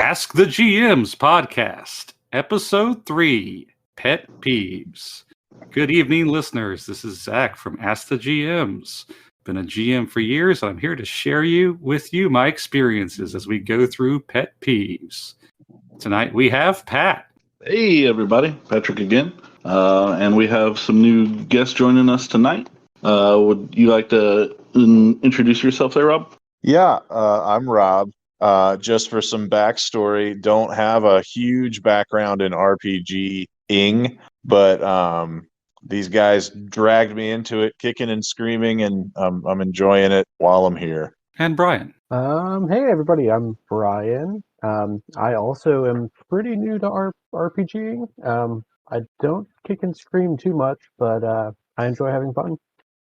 Ask the GMs podcast, episode 3, Pet Peeves. Good evening, listeners. This is Zach from Ask the GMs. Been a GM for years, and I'm here to share with you my experiences as we go through Pet Peeves. Tonight we have Pat. Hey, everybody. Patrick again. And we have some new guests joining us tonight. Would you like to introduce yourself there, Rob? Yeah, I'm Rob. Just for some backstory, don't have a huge background in RPGing, but these guys dragged me into it, kicking and screaming, and I'm enjoying it while I'm here. And Brian. Hey everybody, I'm Brian. I also am pretty new to RPGing. I don't kick and scream too much, but I enjoy having fun.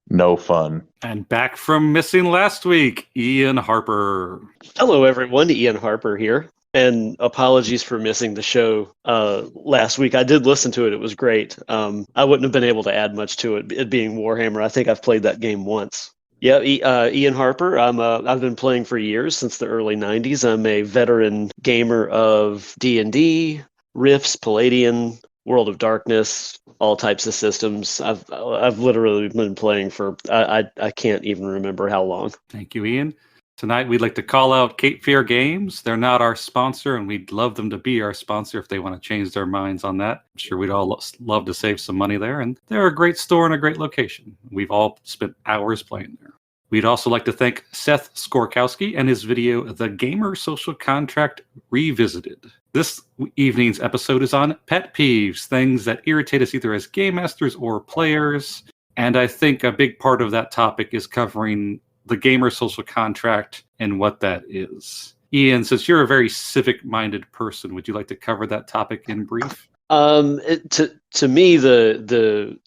No fun. And back from missing last week, Ian Harper. Hello, everyone. Ian Harper here. And apologies for missing the show last week. I did listen to it. It was great. I wouldn't have been able to add much to it being Warhammer. I think I've played that game once. Yeah, Ian Harper. I've been playing for years, since the early 90s. I'm a veteran gamer of D&D, Rifts, Palladian, World of Darkness, all types of systems. I've literally been playing for I can't even remember how long. Thank you, Ian. Tonight we'd like to call out Cape Fear Games. They're not our sponsor, and we'd love them to be our sponsor if they want to change their minds on that. I'm sure we'd all love to save some money there, and they're a great store and a great location. We've all spent hours playing there. We'd also like to thank Seth Skorkowsky and his video, The Gamer Social Contract Revisited. This evening's episode is on pet peeves, things that irritate us either as game masters or players. And I think a big part of that topic is covering the gamer social contract and what that is. Ian, since you're a very civic-minded person, would you like to cover that topic in brief? To me, the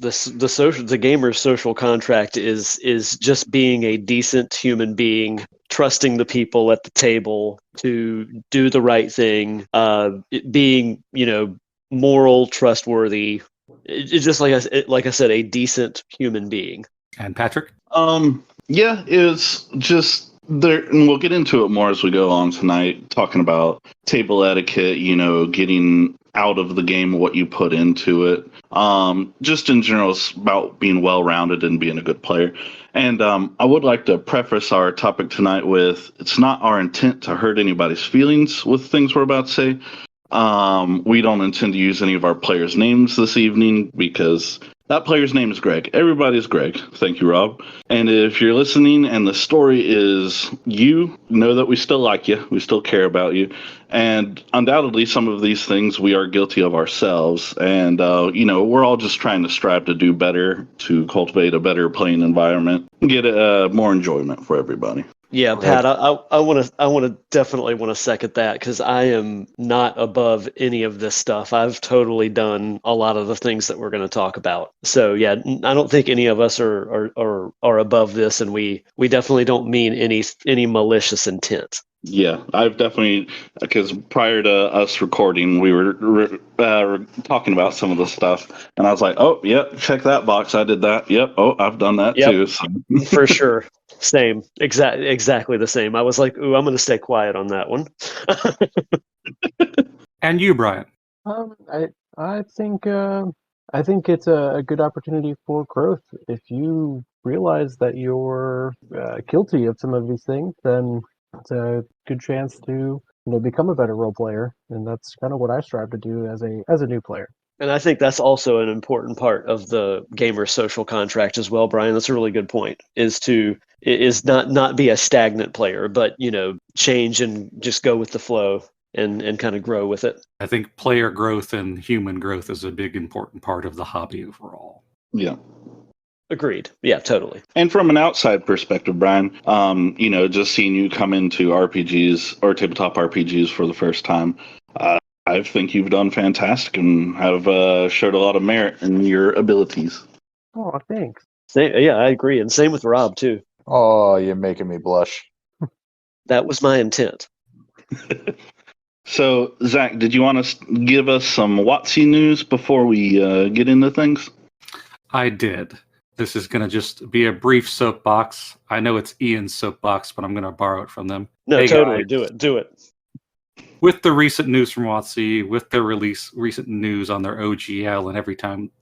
gamer's social contract is just being a decent human being, trusting the people at the table to do the right thing, being moral, trustworthy. It's just like I said, a decent human being. And Patrick? Yeah, it's just there, and we'll get into it more as we go on tonight, talking about table etiquette, getting out of the game what you put into it. Just in general, it's about being well-rounded and being a good player. And I would like to preface our topic tonight with, it's not our intent to hurt anybody's feelings with things we're about to say. We don't intend to use any of our players' names this evening because that player's name is Greg. Everybody's Greg. Thank you, Rob. And if you're listening and the story is you, know that we still like you. We still care about you. And undoubtedly, some of these things we are guilty of ourselves. And, we're all just trying to strive to do better, to cultivate a better playing environment, and get more enjoyment for everybody. Yeah, Pat, I definitely want to second that, because I am not above any of this stuff. I've totally done a lot of the things that we're going to talk about. So yeah, I don't think any of us are above this, and we definitely don't mean any malicious intent. Yeah, I've definitely, because prior to us recording, we were talking about some of the stuff, and I was like, oh, yep, check that box. I did that. Yep. Oh, I've done that too. So. For sure. Same. Exactly the same. I was like, ooh, I'm going to stay quiet on that one. And you, Brian? I think it's a good opportunity for growth. If you realize that you're guilty of some of these things, then it's a good chance to become a better role player, and that's kind of what I strive to do as a new player. And I think that's also an important part of the gamer social contract as well, Brian. That's a really good point, is not be a stagnant player, but change and just go with the flow and kind of grow with it. I think player growth and human growth is a big important part of the hobby overall. Yeah. Agreed. Yeah, totally. And from an outside perspective, Brian, just seeing you come into RPGs or tabletop RPGs for the first time, I think you've done fantastic and have showed a lot of merit in your abilities. Oh, thanks. Yeah, I agree. And same with Rob, too. Oh, you're making me blush. That was my intent. So, Zach, did you want to give us some WotC news before we get into things? I did. This is going to just be a brief soapbox. I know it's Ian's soapbox, but I'm going to borrow it from them. No, hey totally. Guys. Do it. with the recent news from WotC, with their recent news on their OGL, and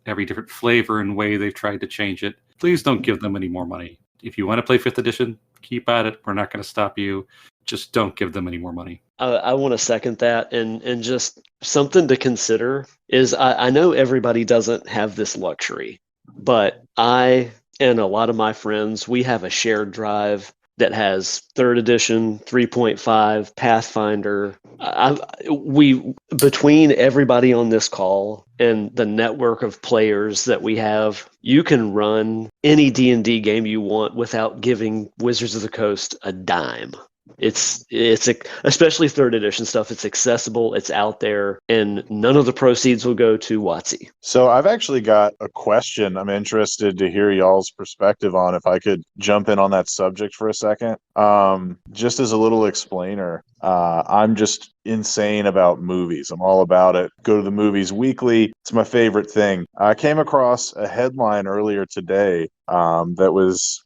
every different flavor and way they've tried to change it, please don't give them any more money. If you want to play 5th edition, keep at it. We're not going to stop you. Just don't give them any more money. I want to second that, and just something to consider is I know everybody doesn't have this luxury, but I and a lot of my friends, we have a shared drive that has 3rd edition, 3.5, Pathfinder. We between everybody on this call and the network of players that we have, you can run any D&D game you want without giving Wizards of the Coast a dime. It's especially 3rd edition stuff. It's accessible, it's out there, and none of the proceeds will go to WotC. So I've actually got a question I'm interested to hear y'all's perspective on, if I could jump in on that subject for a second. Just as a little explainer, I'm just insane about movies. I'm all about it. Go to the movies weekly. It's my favorite thing. I came across a headline earlier today that was,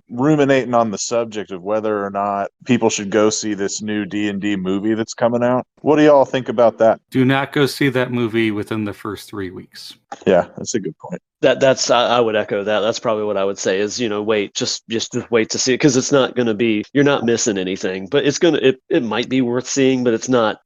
ruminating on the subject of whether or not people should go see this new D&D movie that's coming out. What do y'all think about that? Do not go see that movie within the first 3 weeks. Yeah, that's a good point. That's I would echo that. That's probably what I would say is, wait, just wait to see it, because it's not going to be, you're not missing anything, but it might be worth seeing, but it's not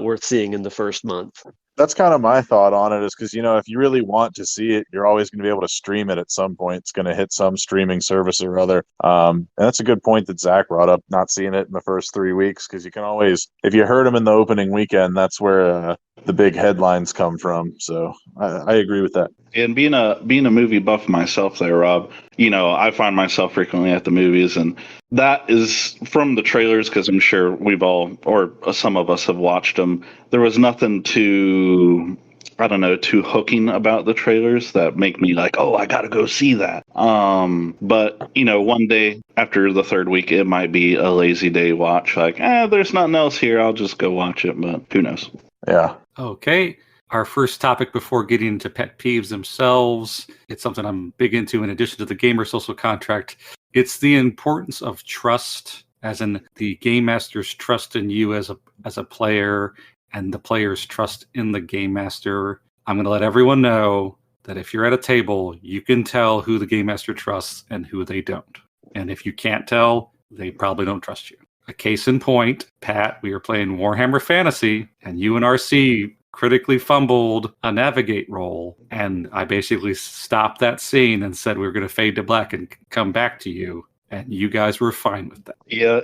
worth seeing in the first month. That's kind of my thought on it, is because, if you really want to see it, you're always going to be able to stream it at some point. It's going to hit some streaming service or other. And that's a good point that Zach brought up, not seeing it in the first 3 weeks, because you can always, if you heard him in the opening weekend, that's where the big headlines come from. So I agree with that. And being a movie buff myself there, Rob, I find myself frequently at the movies, and that is from the trailers, because I'm sure we've all, or some of us have watched them. There was nothing too hooking about the trailers that make me like, oh, I got to go see that. But, one day after the 3rd week, it might be a lazy day watch. Like, there's nothing else here. I'll just go watch it, but who knows? Yeah. Okay. Our first topic before getting into pet peeves themselves, it's something I'm big into in addition to the gamer social contract. It's the importance of trust, as in the game master's trust in you as a player and the player's trust in the game master. I'm going to let everyone know that if you're at a table, you can tell who the game master trusts and who they don't. And if you can't tell, they probably don't trust you. A case in point, Pat, we were playing Warhammer Fantasy, and you and RC critically fumbled a navigate roll, and I basically stopped that scene and said we were going to fade to black and come back to you, and you guys were fine with that. Yeah,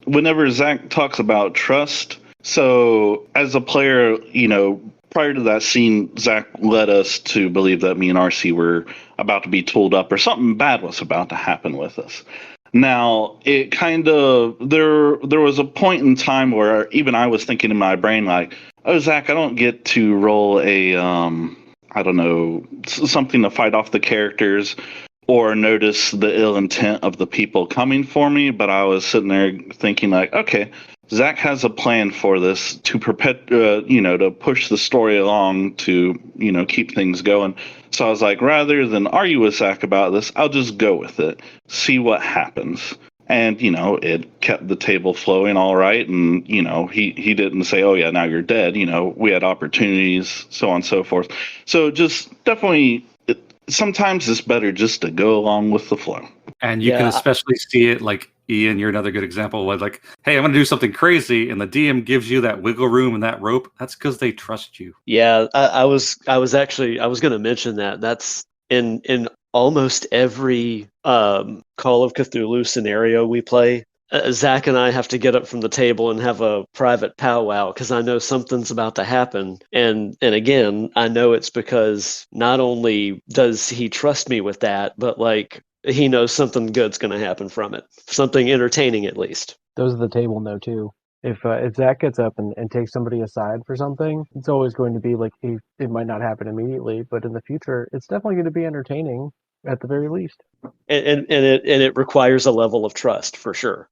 whenever Zach talks about trust, so as a player, prior to that scene, Zach led us to believe that me and RC were about to be tooled up, or something bad was about to happen with us. Now, it kind of, there was a point in time where even I was thinking in my brain, like, oh, Zach, I don't get to roll something to fight off the characters or notice the ill intent of the people coming for me. But I was sitting there thinking, like, okay, Zach has a plan for this to to push the story along, to, keep things going. So I was like, rather than argue with Zach about this, I'll just go with it, see what happens. And, it kept the table flowing all right. And, he didn't say, oh, yeah, now you're dead. We had opportunities, so on and so forth. So just definitely, sometimes it's better just to go along with the flow. And you can especially see it, like, Ian, you're another good example of, like, hey, I'm going to do something crazy, and the DM gives you that wiggle room and that rope. That's because they trust you. Yeah, I was going to mention that. That's in almost every Call of Cthulhu scenario we play. Zach and I have to get up from the table and have a private powwow, because I know something's about to happen. And again, I know it's because not only does he trust me with that, but like, he knows something good's going to happen from it. Something entertaining, at least. Those at the table know too. If Zach gets up and takes somebody aside for something, it's always going to be like, it might not happen immediately, but in the future, it's definitely going to be entertaining at the very least. And it requires a level of trust, for sure.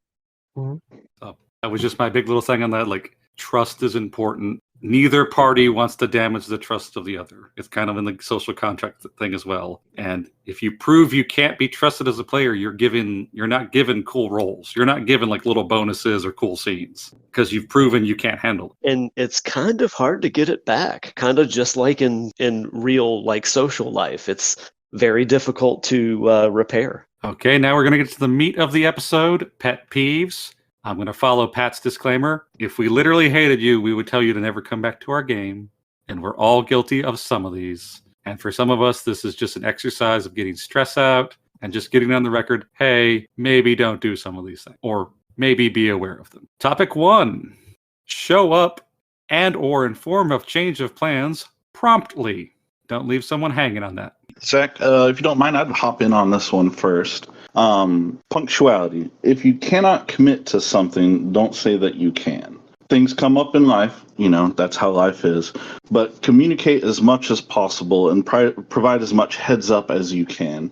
Mm-hmm. So that was just my big little thing on that. Like, trust is important. neither party wants to damage the trust of the other. It's kind of in the social contract thing as well. And if you prove you can't be trusted as a player, you're not given cool roles. You're not given like little bonuses or cool scenes because you've proven you can't handle it. And it's kind of hard to get it back, kind of just like in real like social life. It's very difficult to repair. Okay, now we're going to get to the meat of the episode, pet peeves. I'm going to follow Pat's disclaimer. If we literally hated you, we would tell you to never come back to our game. And we're all guilty of some of these. And for some of us, this is just an exercise of getting stress out and just getting on the record, hey, maybe don't do some of these things. Or maybe be aware of them. Topic 1. Show up and or inform of change of plans promptly. Don't leave someone hanging on that. Zach, if you don't mind, I'd hop in on this one first. Punctuality. If you cannot commit to something, don't say that you can. Things come up in life, that's how life is. But communicate as much as possible and provide as much heads up as you can.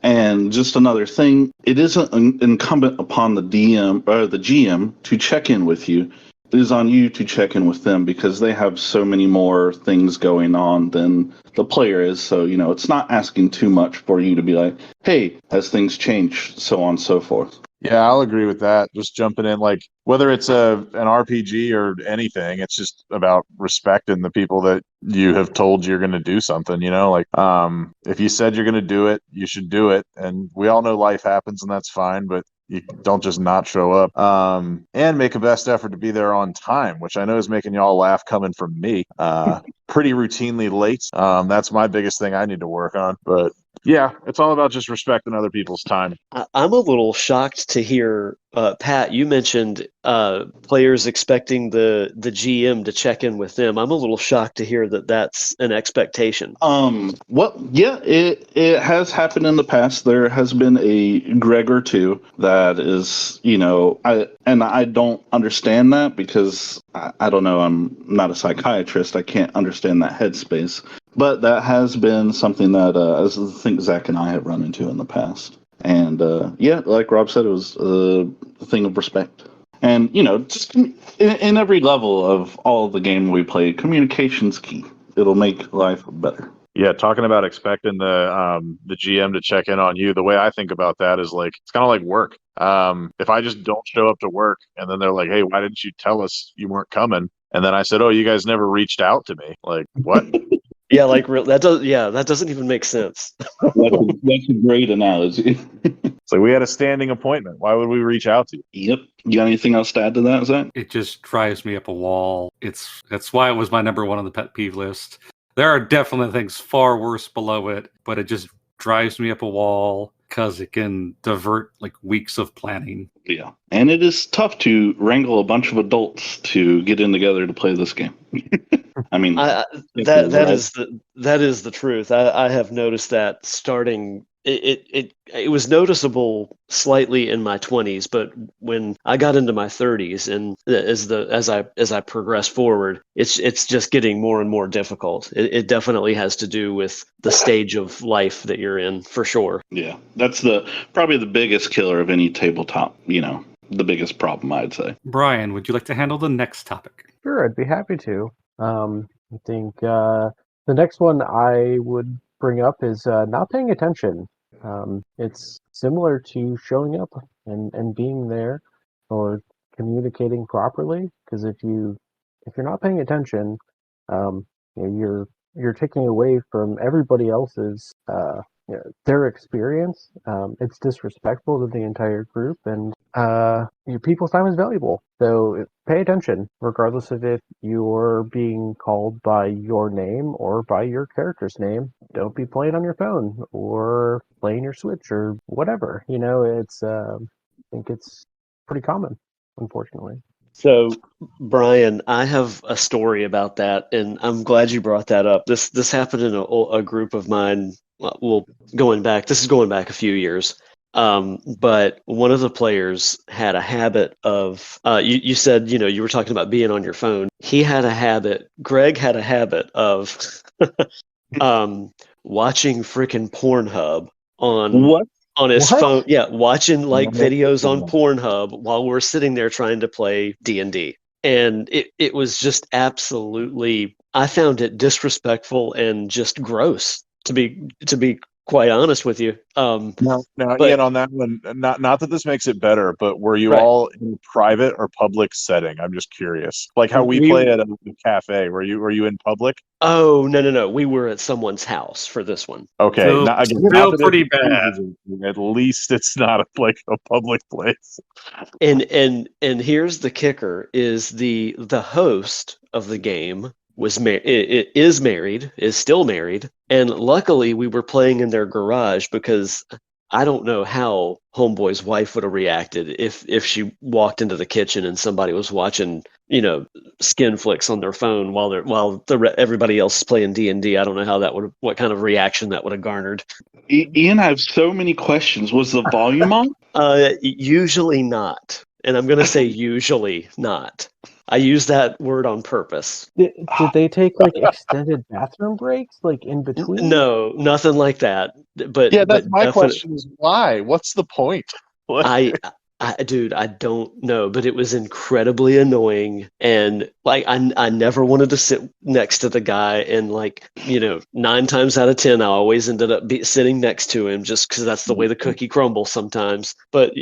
And just another thing, it isn't incumbent upon the DM or the GM to check in with you. It is on you to check in with them because they have so many more things going on than the player is. So, it's not asking too much for you to be like, hey, has things changed? So on and so forth. Yeah, I'll agree with that. Just jumping in, like whether it's an RPG or anything, it's just about respecting the people that you have told you're going to do something. If you said you're going to do it, you should do it. And we all know life happens, and that's fine. But you don't just not show up. And make a best effort to be there on time, which I know is making y'all laugh coming from me. Pretty routinely late. That's my biggest thing I need to work on. But yeah, it's all about just respecting other people's time. I'm a little shocked to hear, Pat, you mentioned players expecting the GM to check in with them. I'm a little shocked to hear that that's an expectation. It has happened in the past. There has been a Greg or two that is, I don't understand that because I don't know, I'm not a psychiatrist. I can't understand that headspace. But that has been something that I think Zach and I have run into in the past. And like Rob said, it was a thing of respect. And, just in every level of all the game we play, communication's key. It'll make life better. Yeah, talking about expecting the GM to check in on you, the way I think about that is like it's kind of like work. If I just don't show up to work and then they're like, hey, why didn't you tell us you weren't coming? And then I said, oh, you guys never reached out to me. Like, what? Yeah, that doesn't even make sense. That's a great analogy. It's like we had a standing appointment. Why would we reach out to you? Yep. You got anything else to add to that, Zach? It just drives me up a wall. That's why it was my number 1 on the pet peeve list. There are definitely things far worse below it, but it just drives me up a wall because it can divert like weeks of planning. Yeah. And it is tough to wrangle a bunch of adults to get in together to play this game. I mean, that is the truth. I have noticed that starting. It was noticeable slightly in my 20s, but when I got into my 30s and as I progress forward, it's just getting more and more difficult. It definitely has to do with the stage of life that you're in, for sure. Yeah, that's probably the biggest killer of any tabletop. The biggest problem, I'd say. Brian, would you like to handle the next topic? Sure, I'd be happy to. I think the next one I would bring up is not paying attention. It's similar to showing up and being there or communicating properly. Because if you're not paying attention, you're taking away from everybody else's their experience. It's disrespectful to the entire group, and your people's time is valuable. So pay attention, regardless of if you're being called by your name or by your character's name. Don't be playing on your phone or playing your Switch or whatever. It's I think it's pretty common, unfortunately. So, Brian, I have a story about that, and I'm glad you brought that up. This happened in a group of mine. Well, this is going back a few years. But one of the players had a habit of, you said, you were talking about being on your phone. Greg had a habit of watching freaking Pornhub on his What? phone. Yeah, watching like videos on Pornhub while we're sitting there trying to play D&D. and it was just absolutely. I found it disrespectful and just gross to be quite honest with you. Now, But Ian, on that one, not that this makes it better, but were you right, all in private or public setting? I'm just curious. Like how we we play at a cafe. Were you in public? oh no, we were at someone's house for this one. Okay, Still, not again. Not still that pretty it's bad. at least it's not like a public place. And here's the kicker: is the host of the game it is married, is still married, and luckily we were playing in their garage because I don't know how Homeboy's wife would have reacted if she walked into the kitchen and somebody was watching, skin flicks on their phone while everybody else is playing D&D. I don't know how what kind of reaction that would have garnered. Ian, I have so many questions. Was the volume on? Usually not. And I'm going to say usually not. I use that word on purpose. Did they take like extended bathroom breaks, like in between? No, nothing like that. But Yeah, that's my definitely, question is why? What's the point? dude, I don't know, but it was incredibly annoying, and like I never wanted to sit next to the guy, and 9 times out of 10, I always ended up sitting next to him just because that's the way the cookie crumbles sometimes. But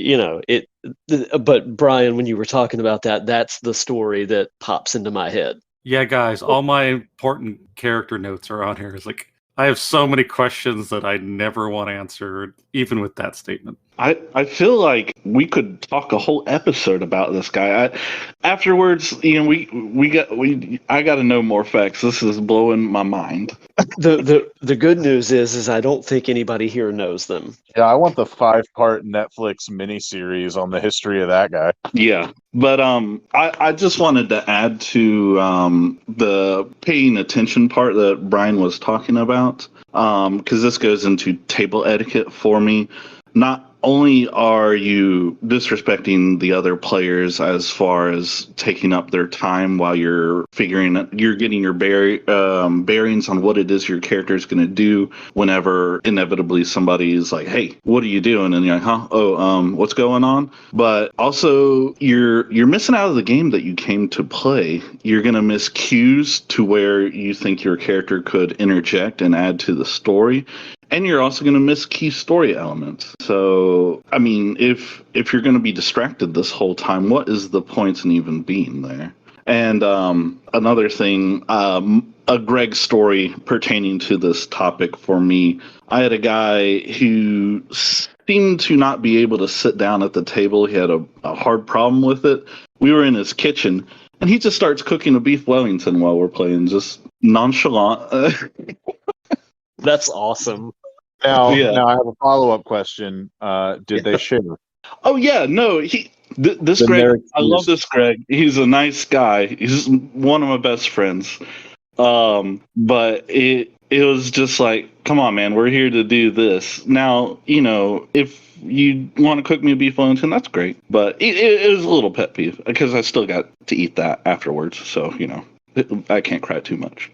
But Brian, when you were talking about that, that's the story that pops into my head. Yeah, guys, all my important character notes are on here. It's like I have so many questions that I never want answered, even with that statement. I feel like we could talk a whole episode about this guy. Afterwards, I got to know more facts. This is blowing my mind. The good news is I don't think anybody here knows them. Yeah, I want the 5-part Netflix miniseries on the history of that guy. Yeah, but I just wanted to add to the paying attention part that Brian was talking about, because this goes into table etiquette for me. Not only are you disrespecting the other players as far as taking up their time while you're getting your bearings on what it is your character is going to do whenever inevitably somebody's like, "Hey, what are you doing?" And you're like, "Huh? Oh, what's going on?" But also, you're missing out of the game that you came to play. You're going to miss cues to where you think your character could interject and add to the story. And you're also going to miss key story elements. So, I mean, if you're going to be distracted this whole time, what is the point in even being there? And another thing, a Greg story pertaining to this topic for me. I had a guy who seemed to not be able to sit down at the table. He had a hard problem with it. We were in his kitchen, and he just starts cooking a beef Wellington while we're playing, just nonchalant. That's awesome. Now, Yeah. now I have a follow-up question. Did they share? Oh yeah, no, this Then Greg, they're I love excused. this Greg. He's a nice guy. He's one of my best friends. But it was just like, come on, man, we're here to do this. Now, if you want to cook me a beef Wellington, that's great. But it was a little pet peeve because I still got to eat that afterwards. So I can't cry too much.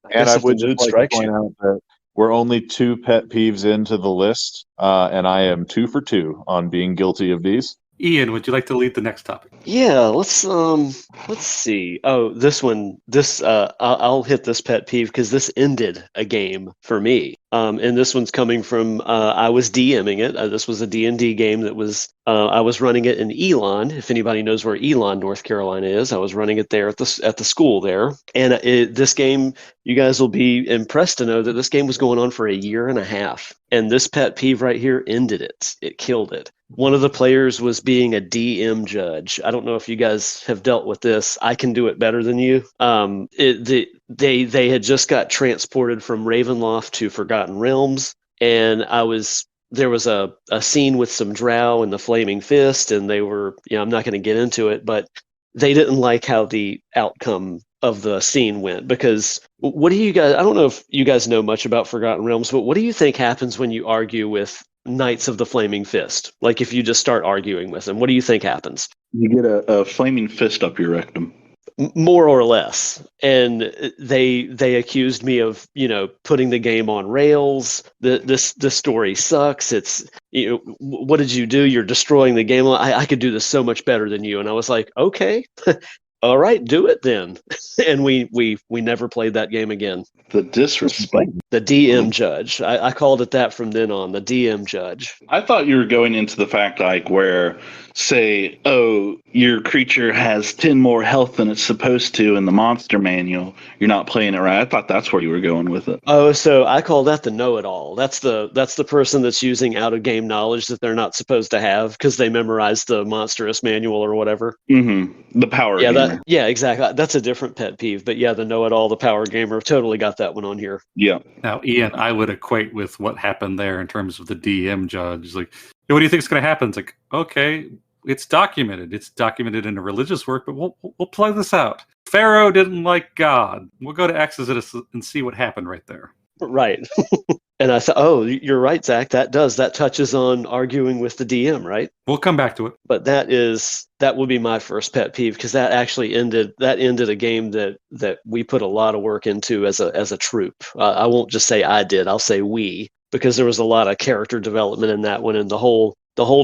And I if would the mood just like to strikes point you. out that we're only 2 pet peeves into the list, and I am 2 for 2 on being guilty of these. Ian, would you like to lead the next topic? Yeah, let's see. Oh, I'll hit this pet peeve because this ended a game for me. And this one's coming from I was DMing it. This was a D&D game that was I was running it in Elon. If anybody knows where Elon, North Carolina is, I was running it there at the school there. And this game, you guys will be impressed to know that this game was going on for a year and a half. And this pet peeve right here ended it. It killed it. One of the players was being a DM judge. I don't know if you guys have dealt with this. I can do it better than you. They had just got transported from Ravenloft to Forgotten Realms, and there was a scene with some drow and the Flaming Fist, and they were, I'm not going to get into it, but they didn't like how the outcome of the scene went. Because what do you guys, I don't know if you guys know much about Forgotten Realms, but what do you think happens when you argue with Knights of the Flaming Fist? Like if you just start arguing with them, what do you think happens? You get a flaming fist up your rectum. more or less. And they accused me of, putting the game on rails. The story sucks. It's, what did you do? You're destroying the game. I could do this so much better than you. And I was like, okay, all right, do it then. And we never played that game again. The disrespect. The DM judge. I called it that from then on. The DM judge. I thought you were going into the fact like where, say, oh, your creature has 10 more health than it's supposed to in the monster manual. You're not playing it right. I thought that's where you were going with it. Oh, so I call that the know-it-all. That's the person that's using out-of-game knowledge that they're not supposed to have because they memorized the monstrous manual or whatever. Mm-hmm. The power gamer. Yeah, exactly. That's a different pet peeve. But yeah, the know-it-all, the power gamer, totally got that one on here. Yeah. Now, Ian, I would equate with what happened there in terms of the DM judge. Like, "Hey, what do you think is going to happen?" It's like, okay, it's documented. It's documented in a religious work, but we'll play this out. Pharaoh didn't like God. We'll go to Exodus and see what happened right there. Right. And I thought, oh, you're right, Zach. That touches on arguing with the DM, right? We'll come back to it. But that would be my first pet peeve because that actually ended a game that we put a lot of work into as a troop. I won't just say I did. I'll say we, because there was a lot of character development in that one, and the whole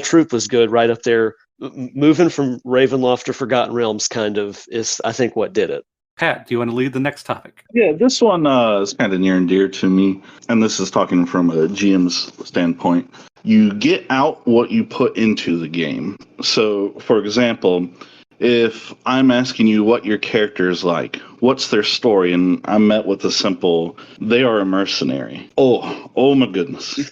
troop was good right up there. Moving from Ravenloft to Forgotten Realms kind of is, I think, what did it. Pat, do you want to lead the next topic? Yeah, this one is kind of near and dear to me, and this is talking from a GM's standpoint. You get out what you put into the game. So, for example, if I'm asking you what your character is like, what's their story, and I'm met with a simple, they are a mercenary. Oh my goodness.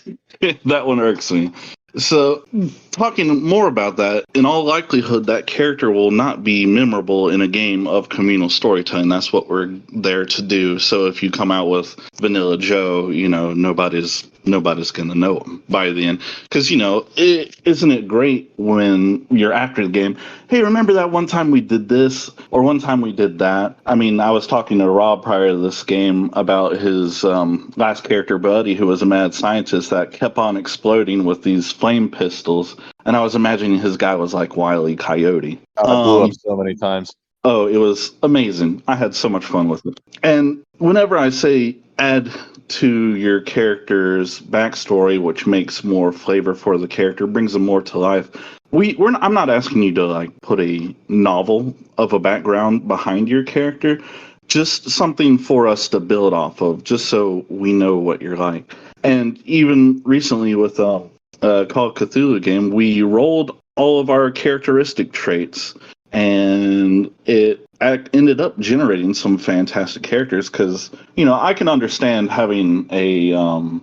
That one irks me. So, talking more about that, in all likelihood, that character will not be memorable in a game of communal storytelling. That's what we're there to do. So, if you come out with Vanilla Joe, nobody's going to know him by the end. Because, isn't it great when you're after the game, hey, remember that one time we did this or one time we did that? I mean, I was talking to Rob prior to this game about his last character, Buddy, who was a mad scientist that kept on exploding with these flame pistols. And I was imagining his guy was like Wile E. Coyote. I blew up so many times. Oh, it was amazing. I had so much fun with it. And whenever I say add to your character's backstory, which makes more flavor for the character, brings them more to life, I'm not asking you to like put a novel of a background behind your character, just something for us to build off of, just so we know what you're like. And even recently with Call of Cthulhu game, we rolled all of our characteristic traits, and it ended up generating some fantastic characters because, I can understand having an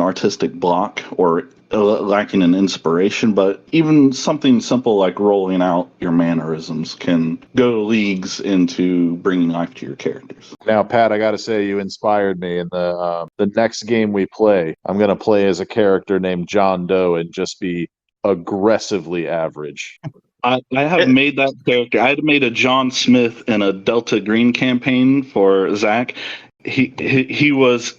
artistic block or lacking an inspiration, but even something simple like rolling out your mannerisms can go leagues into bringing life to your characters. Now, Pat, I got to say you inspired me. In the next game we play, I'm going to play as a character named John Doe and just be aggressively average. I have made that character. I had made a John Smith in a Delta Green campaign for Zach. He was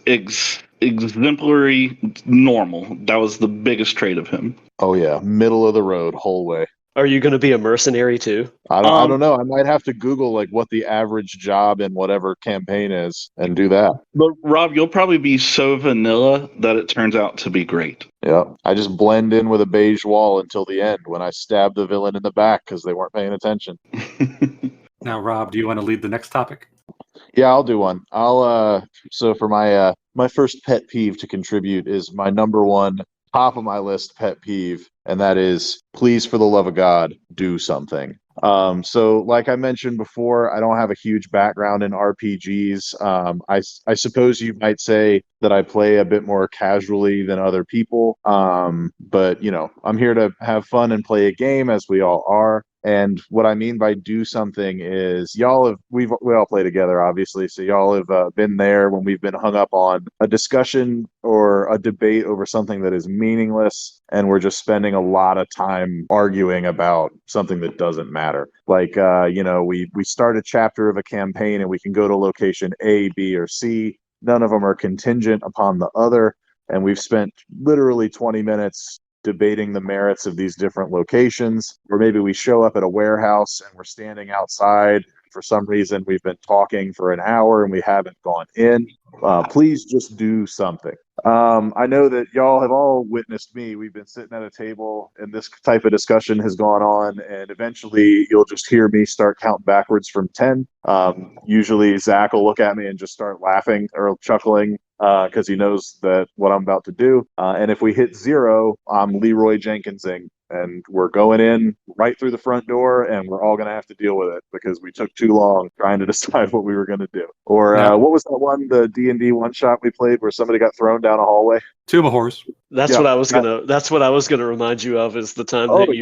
exemplary normal. That was the biggest trait of him. Oh yeah, middle of the road, whole way. Are you going to be a mercenary too? I don't know. I might have to Google like what the average job in whatever campaign is and do that. But Rob, you'll probably be so vanilla that it turns out to be great. Yeah, I just blend in with a beige wall until the end when I stab the villain in the back because they weren't paying attention. Now, Rob, do you want to lead the next topic? Yeah, I'll do one. So for my first pet peeve to contribute is my number one top of my list pet peeve, and that is, please, for the love of God, do something. So like I mentioned before, I don't have a huge background in RPGs. I suppose you might say that I play a bit more casually than other people. But I'm here to have fun and play a game, as we all are. And what I mean by do something is we all play together, obviously. So y'all have been there when we've been hung up on a discussion or a debate over something that is meaningless. And we're just spending a lot of time arguing about something that doesn't matter. Like, we start a chapter of a campaign and we can go to location A, B, or C. None of them are contingent upon the other. And we've spent literally 20 minutes debating the merits of these different locations, or maybe we show up at a warehouse and we're standing outside for some reason we've been talking for an hour and we haven't gone in. Please just do something. I know that y'all have all witnessed me. We've been sitting at a table and this type of discussion has gone on, and eventually you'll just hear me start counting backwards from 10. Usually Zach will look at me and just start laughing or chuckling because he knows that what I'm about to do. And if we hit 0, I'm Leroy Jenkinsing. And we're going in right through the front door, and we're all going to have to deal with it because we took too long trying to decide what we were going to do. Or what was that one, the D&D one shot we played where somebody got thrown down a hallway? Tomb of Horrors. That's Yeah. what I was gonna remind you of, is the time Oh. that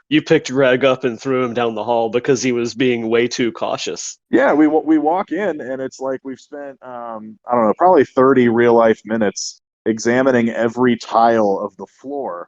you picked Greg up and threw him down the hall because he was being way too cautious. Yeah, we walk in, and it's like we've spent, I don't know, probably 30 real-life minutes examining every tile of the floor,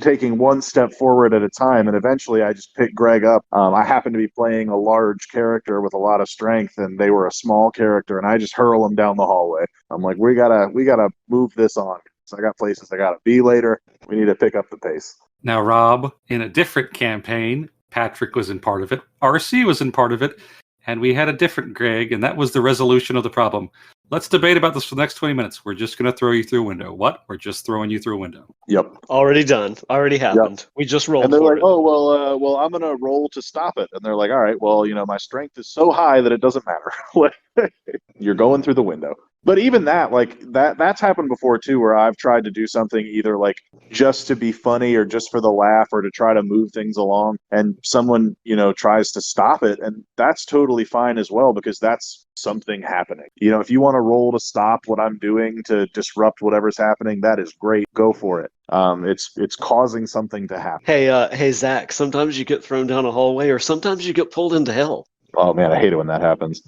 taking one step forward at a time, and eventually I just picked Greg up. I happened to be playing a large character with a lot of strength, and they were a small character, and I just hurl them down the hallway. I'm like, we gotta move this on. So I got places I gotta be later. We need to pick up the pace. Now, Rob, in a different campaign, Patrick was in part of it, RC was in part of it, and we had a different Greg, and that was the resolution of the problem. Let's debate about this for the next 20 minutes. We're just going to throw you through a window. What? We're just throwing you through a window. Yep. Already done. Already happened. We just rolled And they're for like, it. oh, well, I'm going to roll to stop it. And they're like, all right, well, my strength is so high that it doesn't matter. You're going through the window. But even that, like, that's happened before, too, where I've tried to do something either, like, just to be funny or just for the laugh or to try to move things along. And someone, tries to stop it. And that's totally fine as well, because that's something happening. If you want to roll to stop what I'm doing to disrupt whatever's happening, that is great. Go for it. It's causing something to happen. Hey, Zach, sometimes you get thrown down a hallway or sometimes you get pulled into hell. Oh, man, I hate it when that happens.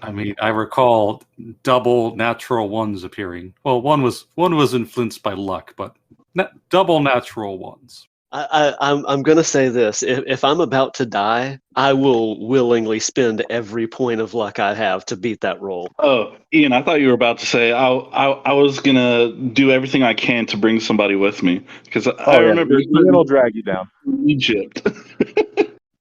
I mean, I recall double natural ones appearing. Well, one was influenced by luck, but double natural ones. I'm gonna say this: if I'm about to die, I will willingly spend every point of luck I have to beat that roll. Oh, Ian, I thought you were about to say I was gonna do everything I can to bring somebody with me because I remember Ian will drag you down. Egypt.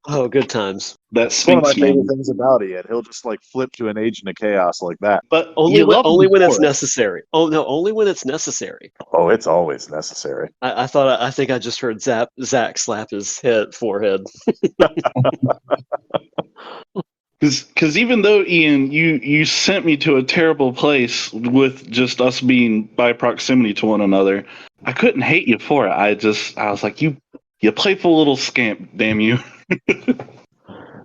Oh, good times. That It's one of my Sphinx man. favorite things about Ian. He'll just like flip to an agent of chaos like that. But Only you love him when it's for it. necessary. Oh no, only when it's necessary. Oh, it's always necessary. I think I just heard Zach slap his forehead. Because even though, Ian, you sent me to a terrible place with just us being by proximity to one another, I couldn't hate you for it. I was like, you playful little scamp, damn you.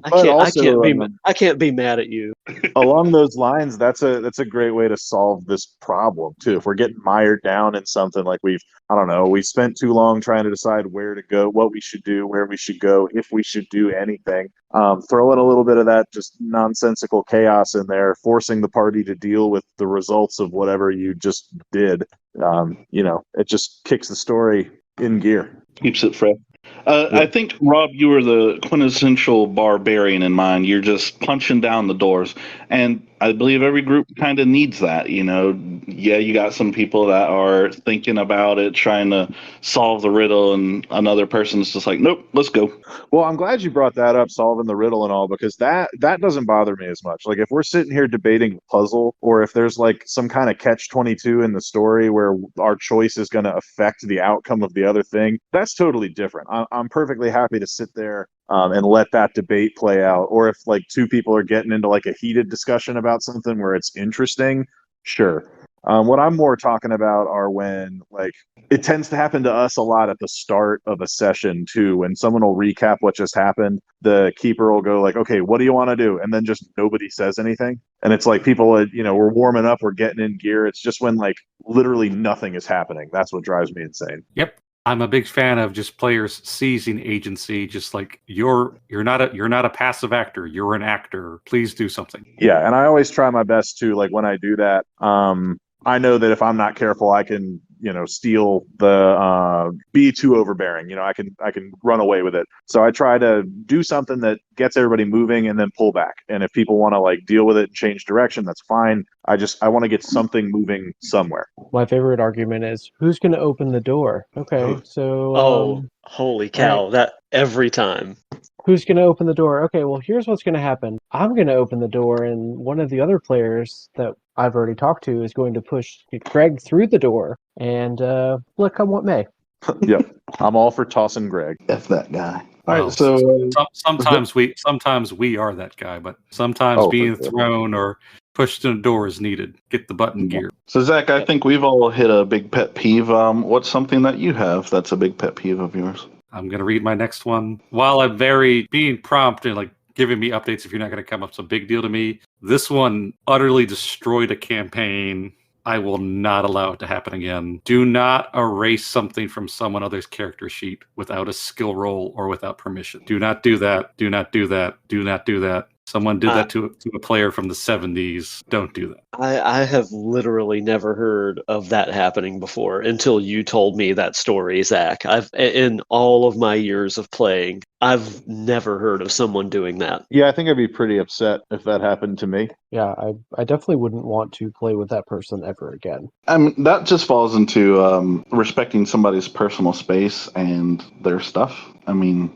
I can't be mad at you. Along those lines, that's a great way to solve this problem too. If we're getting mired down in something like we spent too long trying to decide where to go, what we should do, where we should go, if we should do anything. Throw in a little bit of that just nonsensical chaos in there, forcing the party to deal with the results of whatever you just did. It just kicks the story in gear. Keeps it fresh. I think, Rob, you were the quintessential barbarian in mind. You're just punching down the doors. And I believe every group kind of needs that, Yeah, you got some people that are thinking about it, trying to solve the riddle, and another person's just like, nope, let's go. Well, I'm glad you brought that up, solving the riddle and all, because that doesn't bother me as much. Like if we're sitting here debating a puzzle, or if there's like some kind of catch-22 in the story where our choice is going to affect the outcome of the other thing, that's totally different. I'm perfectly happy to sit there and let that debate play out. Or if like two people are getting into like a heated discussion about something where it's interesting, sure. What I'm more talking about are when, like, it tends to happen to us a lot at the start of a session too, when someone will recap what just happened. The keeper will go like, okay, what do you want to do? And then just nobody says anything. And it's like people, we're warming up, we're getting in gear. It's just when like literally nothing is happening. That's what drives me insane. Yep. I'm a big fan of just players seizing agency, just like you're not a passive actor, you're an actor. Please do something. Yeah, and I always try my best to, like, when I do that, I know that if I'm not careful, I can, steal the be too overbearing. I can run away with it. So I try to do something that gets everybody moving and then pull back. And if people want to like deal with it and change direction, that's fine. I want to get something moving somewhere. My favorite argument is, who's going to open the door? Okay, so Holy cow! right. That every time. who's going to open the door? Okay, well, here's what's going to happen. I'm going to open the door, and one of the other players that I've already talked to is going to push Greg through the door, and let come what may. Yep. I'm all for tossing Greg. F that guy. All Well, right, so sometimes we are that guy, but sometimes Oh, for being sure. thrown or pushed in a door is needed. Get the button gear. Zach, I think we've all hit a big pet peeve. What's something that you have that's a big pet peeve of yours? I'm gonna read my next one. While I'm very being prompt and like giving me updates if you're not gonna come up, it's a big deal to me. This one utterly destroyed a campaign. I will not allow it to happen again. Do not erase something from someone else's character sheet without a skill roll or without permission. Do not do that. Do not do that. Do not do that. Someone did that to a player from the 70s. Don't do that. I have literally never heard of that happening before until you told me that story, Zach. In all of my years of playing, I've never heard of someone doing that. Yeah, I think I'd be pretty upset if that happened to me. Yeah, I definitely wouldn't want to play with that person ever again. I mean, that just falls into respecting somebody's personal space and their stuff. I mean,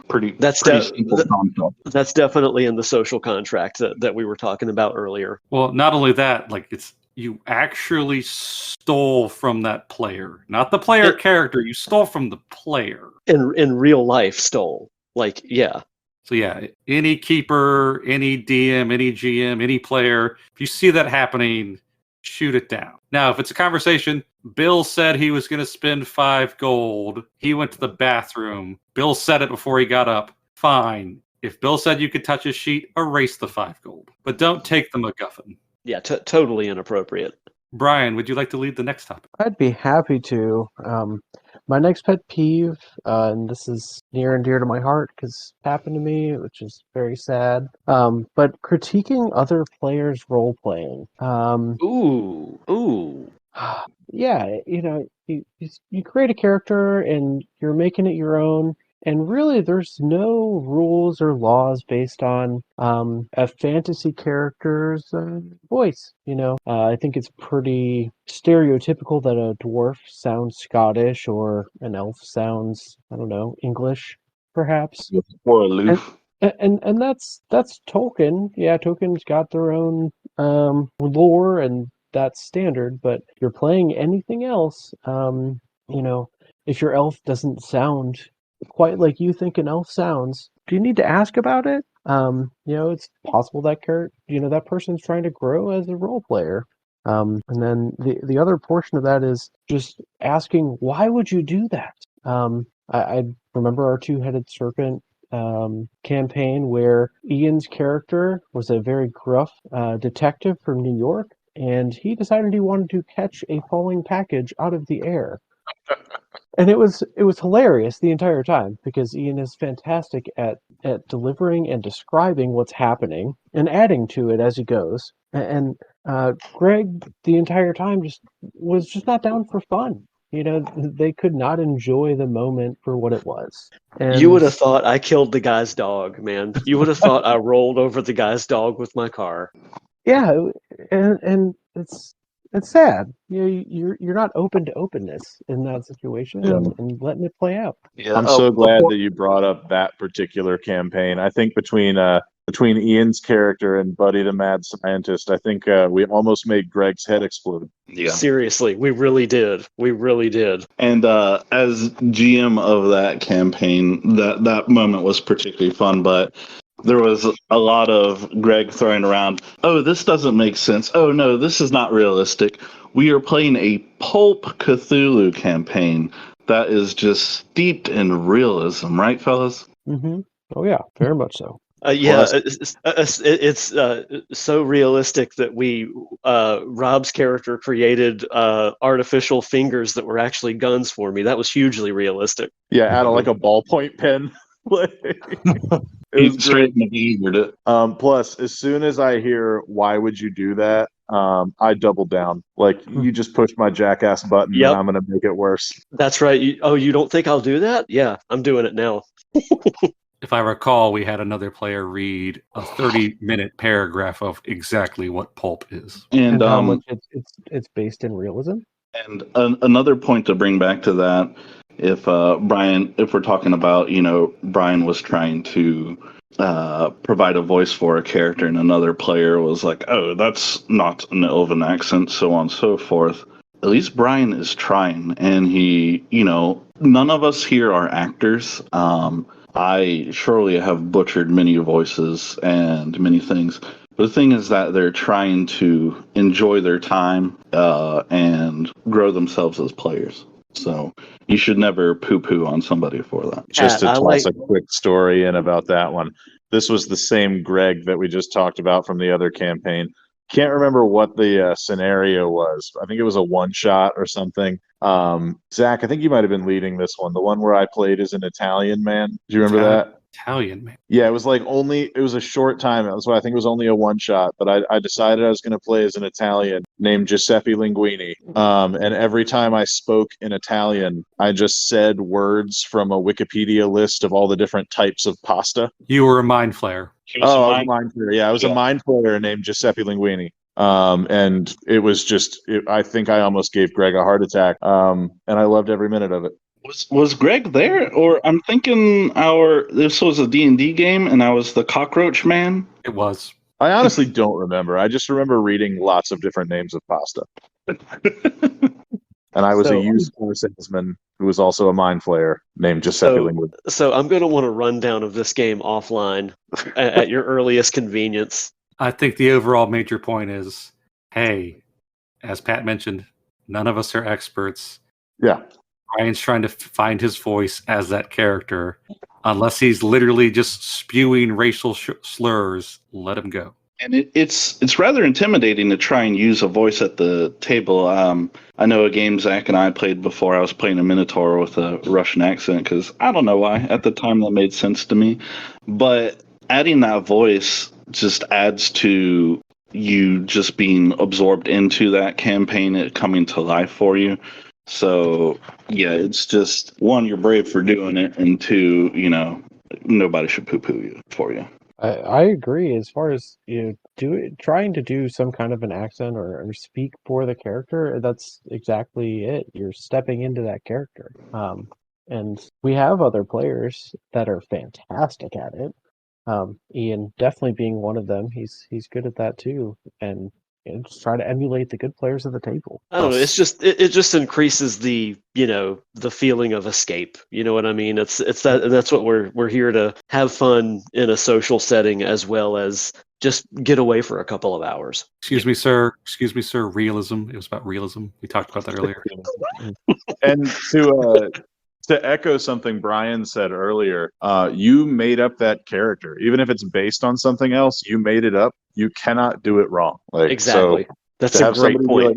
pretty simple concept. That's definitely in the social contract that we were talking about earlier. Well, not only that, like you actually stole from that player, not the player character. You stole from the player. In real life, stole. Like, yeah. So yeah, any keeper, any DM, any GM, any player, if you see that happening, shoot it down. Now, if it's a conversation, Bill said he was going to spend 5 gold. He went to the bathroom. Bill said it before he got up. Fine. If Bill said you could touch his sheet, erase the 5 gold. But don't take the MacGuffin. Yeah, totally inappropriate. Brian, would you like to lead the next topic? I'd be happy to. My next pet peeve, and this is near and dear to my heart because it happened to me, which is very sad. But critiquing other players' role playing. Ooh. Yeah, you create a character and you're making it your own. And really, there's no rules or laws based on a fantasy character's voice. I think it's pretty stereotypical that a dwarf sounds Scottish or an elf sounds, I don't know, English, perhaps. Or aloof. And that's Tolkien. Yeah, Tolkien's got their own lore, and that's standard. But if you're playing anything else, if your elf doesn't sound quite like you think an elf sounds, do you need to ask about it? It's possible that that person's trying to grow as a role player. And then the other portion of that is just asking, why would you do that? I remember our Two-Headed Serpent campaign where Ian's character was a very gruff detective from New York, and he decided he wanted to catch a falling package out of the air. And it was hilarious the entire time because Ian is fantastic at delivering and describing what's happening and adding to it as he goes. And Greg the entire time was just not down for fun. They could not enjoy the moment for what it was. And you would have thought I killed the guy's dog, man. You would have thought I rolled over the guy's dog with my car. Yeah, and it's sad. You're not open to openness in that situation and letting it play out. Yeah, I'm so glad that you brought up that particular campaign. I think between Ian's character and Buddy the Mad Scientist, I think we almost made Greg's head explode. Yeah. Seriously, we really did. We really did. And as GM of that campaign, that moment was particularly fun, but there was a lot of Greg throwing around, oh, this doesn't make sense. Oh, no, this is not realistic. We are playing a pulp Cthulhu campaign that is just steeped in realism, right, fellas? Mm-hmm. Oh, yeah, very much so. It's so realistic that Rob's character created artificial fingers that were actually guns for me. That was hugely realistic. Yeah, out of like a ballpoint pen. It was straight great. Plus, as soon as I hear why would you do that, I double down. Like, you just push my jackass button and I'm gonna make it worse. That's right. You don't think I'll do that? Yeah, I'm doing it now. If I recall, we had another player read a 30-minute paragraph of exactly what pulp is. And how much it's based in realism. And another point to bring back to that if Brian, if we're talking about, Brian was trying to provide a voice for a character and another player was like, oh, that's not an Elven accent, so on and so forth. At least Brian is trying, and he, none of us here are actors. I surely have butchered many voices and many things. But the thing is that they're trying to enjoy their time and grow themselves as players. So you should never poo-poo on somebody for that. Just to I toss a quick story in about that one. This was the same Greg that we just talked about from the other campaign. Can't remember what the scenario was. I think it was a one shot or something. Zach, I think you might have been leading this one. The one where I played as an Italian man. Do you remember that? Italian man. Yeah, it was it was a short time. That's why I think it was only a one shot. But I decided I was going to play as an Italian named Giuseppe Linguini. And every time I spoke in Italian, I just said words from a Wikipedia list of all the different types of pasta. You were a mind flayer. I was a mind player. Yeah, I was a mind player named Giuseppe Linguini. And it was I think I almost gave Greg a heart attack. And I loved every minute of it. Was Greg there? Or I'm thinking this was a D&D game and I was the cockroach man? It was. I honestly don't remember. I just remember reading lots of different names of pasta. And I was a used car salesman who was also a mind flayer named Giuseppe Linguini. So I'm going to want a rundown of this game offline at your earliest convenience. I think the overall major point is, hey, as Pat mentioned, none of us are experts. Yeah. Ryan's trying to find his voice as that character. Unless he's literally just spewing racial slurs, let him go. And it's rather intimidating to try and use a voice at the table. I know a game Zach and I played before. I was playing a Minotaur with a Russian accent because I don't know why. At the time, that made sense to me. But adding that voice just adds to you just being absorbed into that campaign, it coming to life for you. So, yeah, it's just, one, you're brave for doing it, and two, nobody should poo-poo you for you. I agree. As far as trying to do some kind of an accent or speak for the character, that's exactly it. You're stepping into that character. And we have other players that are fantastic at it. Ian definitely being one of them. He's good at that too. And just try to emulate the good players at the table. I don't know. It's just it just increases the the feeling of escape. You know what I mean? It's that, and that's what we're here to have fun in a social setting as well as just get away for a couple of hours. Excuse me, sir. Realism. It was about realism. We talked about that earlier. And to echo something Brian said earlier, you made up that character. Even if it's based on something else, you made it up. You cannot do it wrong. Exactly. So that's a great point.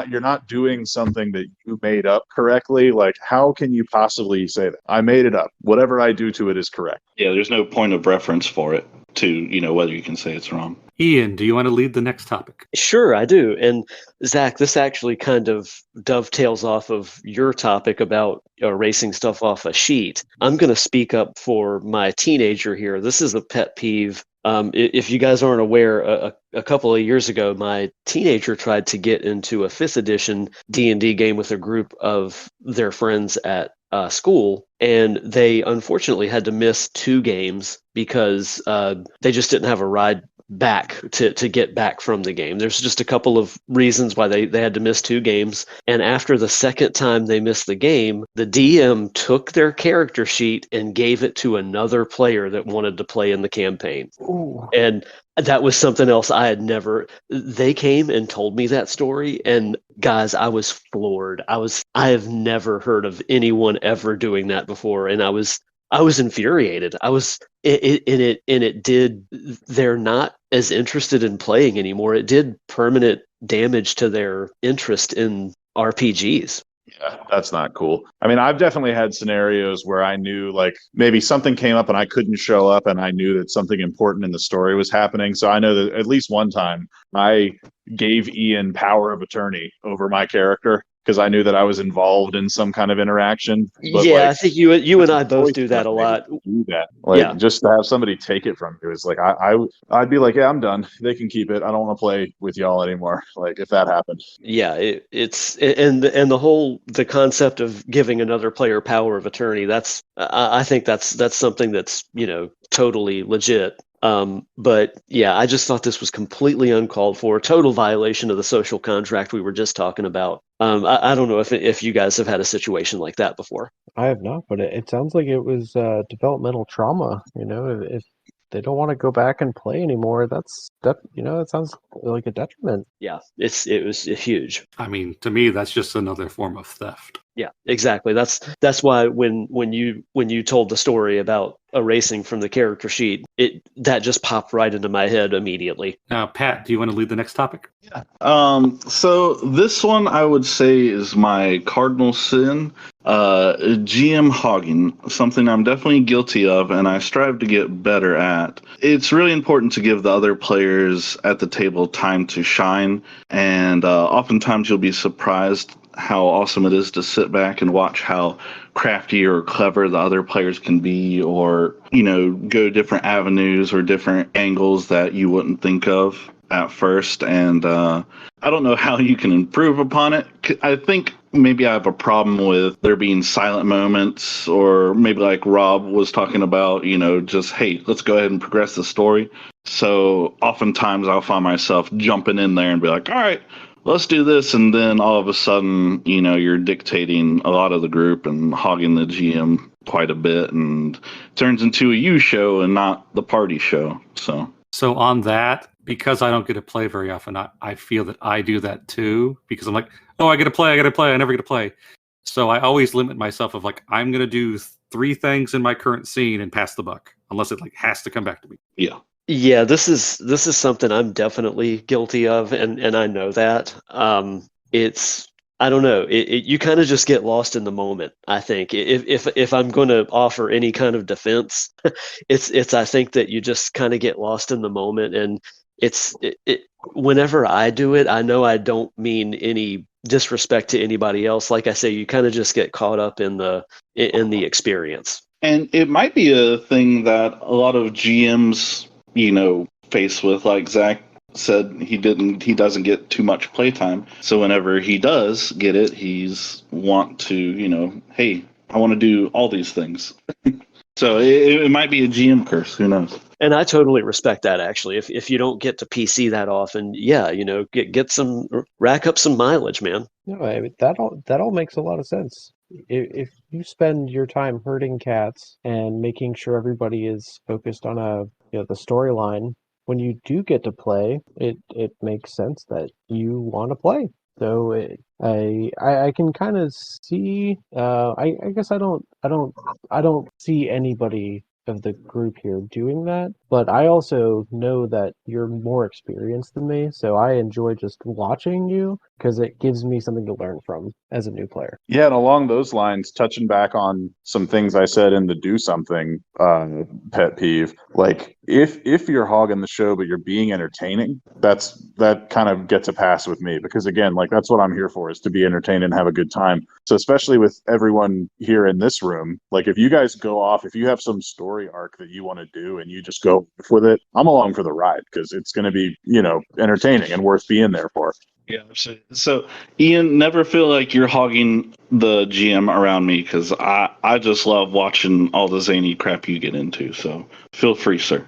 You're not doing something that you made up correctly. Like, how can you possibly say that? I made it up. Whatever I do to it is correct. Yeah, there's no point of reference for it to, whether you can say it's wrong. Ian, do you want to lead the next topic? Sure, I do. And Zach, this actually kind of dovetails off of your topic about erasing stuff off a sheet. I'm going to speak up for my teenager here. This is a pet peeve. If you guys aren't aware, a couple of years ago, my teenager tried to get into a 5th edition D&D game with a group of their friends at school, and they unfortunately had to miss 2 games because they just didn't have a ride back to get back from the game. There's just a couple of reasons why they had to miss 2 games. And after the second time they missed the game, the DM took their character sheet and gave it to another player that wanted to play in the campaign. Ooh. And that was something else I had never. They came and told me that story, and guys, I was floored. I have never heard of anyone ever doing that before, and I was infuriated. They're not as interested in playing anymore. It did permanent damage to their interest in RPGs. Yeah, that's not cool. I mean, I've definitely had scenarios where I knew, like, maybe something came up and I couldn't show up, and I knew that something important in the story was happening. So I know that at least one time I gave Ian power of attorney over my character. because I knew that I was involved in some kind of interaction. But Yeah, like, I think you and I both voice do that a them, lot. they do that. Like, Yeah. just to have somebody take it from you is like, I'd be like, yeah, I'm done. They can keep it. I don't want to play with y'all anymore. Like, if that happened. Yeah, and the concept of giving another player power of attorney, I think that's something that's, totally legit. But yeah, I just thought this was completely uncalled for, total violation of the social contract we were just talking about. I don't know if you guys have had a situation like that before. I have not, but it sounds like it was developmental trauma. If they don't want to go back and play anymore, that sounds like a detriment. Yeah, it was huge. I mean, to me, that's just another form of theft. Yeah, exactly. That's why when you told the story about erasing from the character sheet, that just popped right into my head immediately. Now, Pat, do you want to lead the next topic? So this one I would say is my cardinal sin. GM hogging, something I'm definitely guilty of, and I strive to get better at. It's really important to give the other players at the table time to shine, and oftentimes you'll be surprised how awesome it is to sit back and watch how crafty or clever the other players can be, or go different avenues or different angles that you wouldn't think of at first. And I don't know how you can improve upon it. I think maybe I have a problem with there being silent moments, or maybe like Rob was talking about, just, hey, let's go ahead and progress the story. So oftentimes I'll find myself jumping in there and be like, all right, let's do this. And then all of a sudden, you're dictating a lot of the group and hogging the GM quite a bit, and turns into a you show and not the party show. So on that, because I don't get to play very often, I feel that I do that too, because I'm like, oh, I get to play, I never get to play. So I always limit myself of like, I'm going to do 3 things in my current scene and pass the buck, unless it like has to come back to me. Yeah. Yeah, this is something I'm definitely guilty of, and I know that. It's I don't know. You kind of just get lost in the moment. I think if I'm going to offer any kind of defense, it's I think that you just kind of get lost in the moment, and whenever I do it, I know I don't mean any disrespect to anybody else. Like I say, you kind of just get caught up in the experience. And it might be a thing that a lot of GMs, face with, like Zach said, he doesn't get too much playtime. So whenever he does get it, he's want to, hey, I want to do all these things. So it might be a GM curse. Who knows? And I totally respect that, actually. If you don't get to PC that often, yeah, rack up some mileage, man. No, I mean, that all makes a lot of sense. If you spend your time herding cats and making sure everybody is focused on the storyline, when you do get to play, it makes sense that you want to play. So I can kind of see. I guess I don't see anybody of the group here doing that, but I also know that you're more experienced than me, so I enjoy just watching you because it gives me something to learn from as a new player. Yeah, and along those lines, touching back on some things I said in the do something pet peeve, like if you're hogging the show but you're being entertaining, that kind of gets a pass with me, because again, like, that's what I'm here for, is to be entertained and have a good time. So especially with everyone here in this room, like, if you guys go off, if you have some story arc that you want to do and you just go with it, I'm along for the ride, because it's going to be, entertaining and worth being there for. Yeah, absolutely. So, Ian, never feel like you're hogging the GM around me, because I just love watching all the zany crap you get into. So feel free, sir.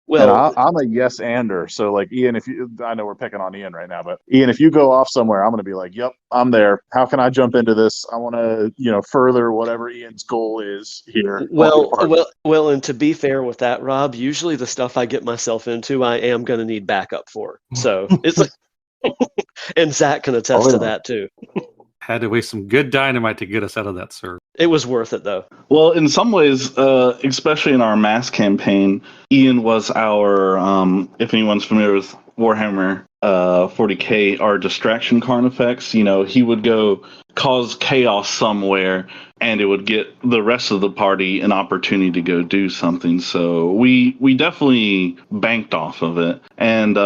Well, And I'm a yes-ander. So, like, Ian, I know we're picking on Ian right now, but Ian, if you go off somewhere, I'm going to be like, yep, I'm there. How can I jump into this? I want to, further whatever Ian's goal is here. Well, and to be fair with that, Rob, usually the stuff I get myself into, I am going to need backup for. So it's like, and Zach can attest to that too. Had to waste some good dynamite to get us out of that, sir. It was worth it, though. Well, in some ways, especially in our mass campaign, Ian was our, if anyone's familiar with Warhammer 40K are distraction carnifex. You know, he would go cause chaos somewhere, and it would get the rest of the party an opportunity to go do something. So we definitely banked off of it. And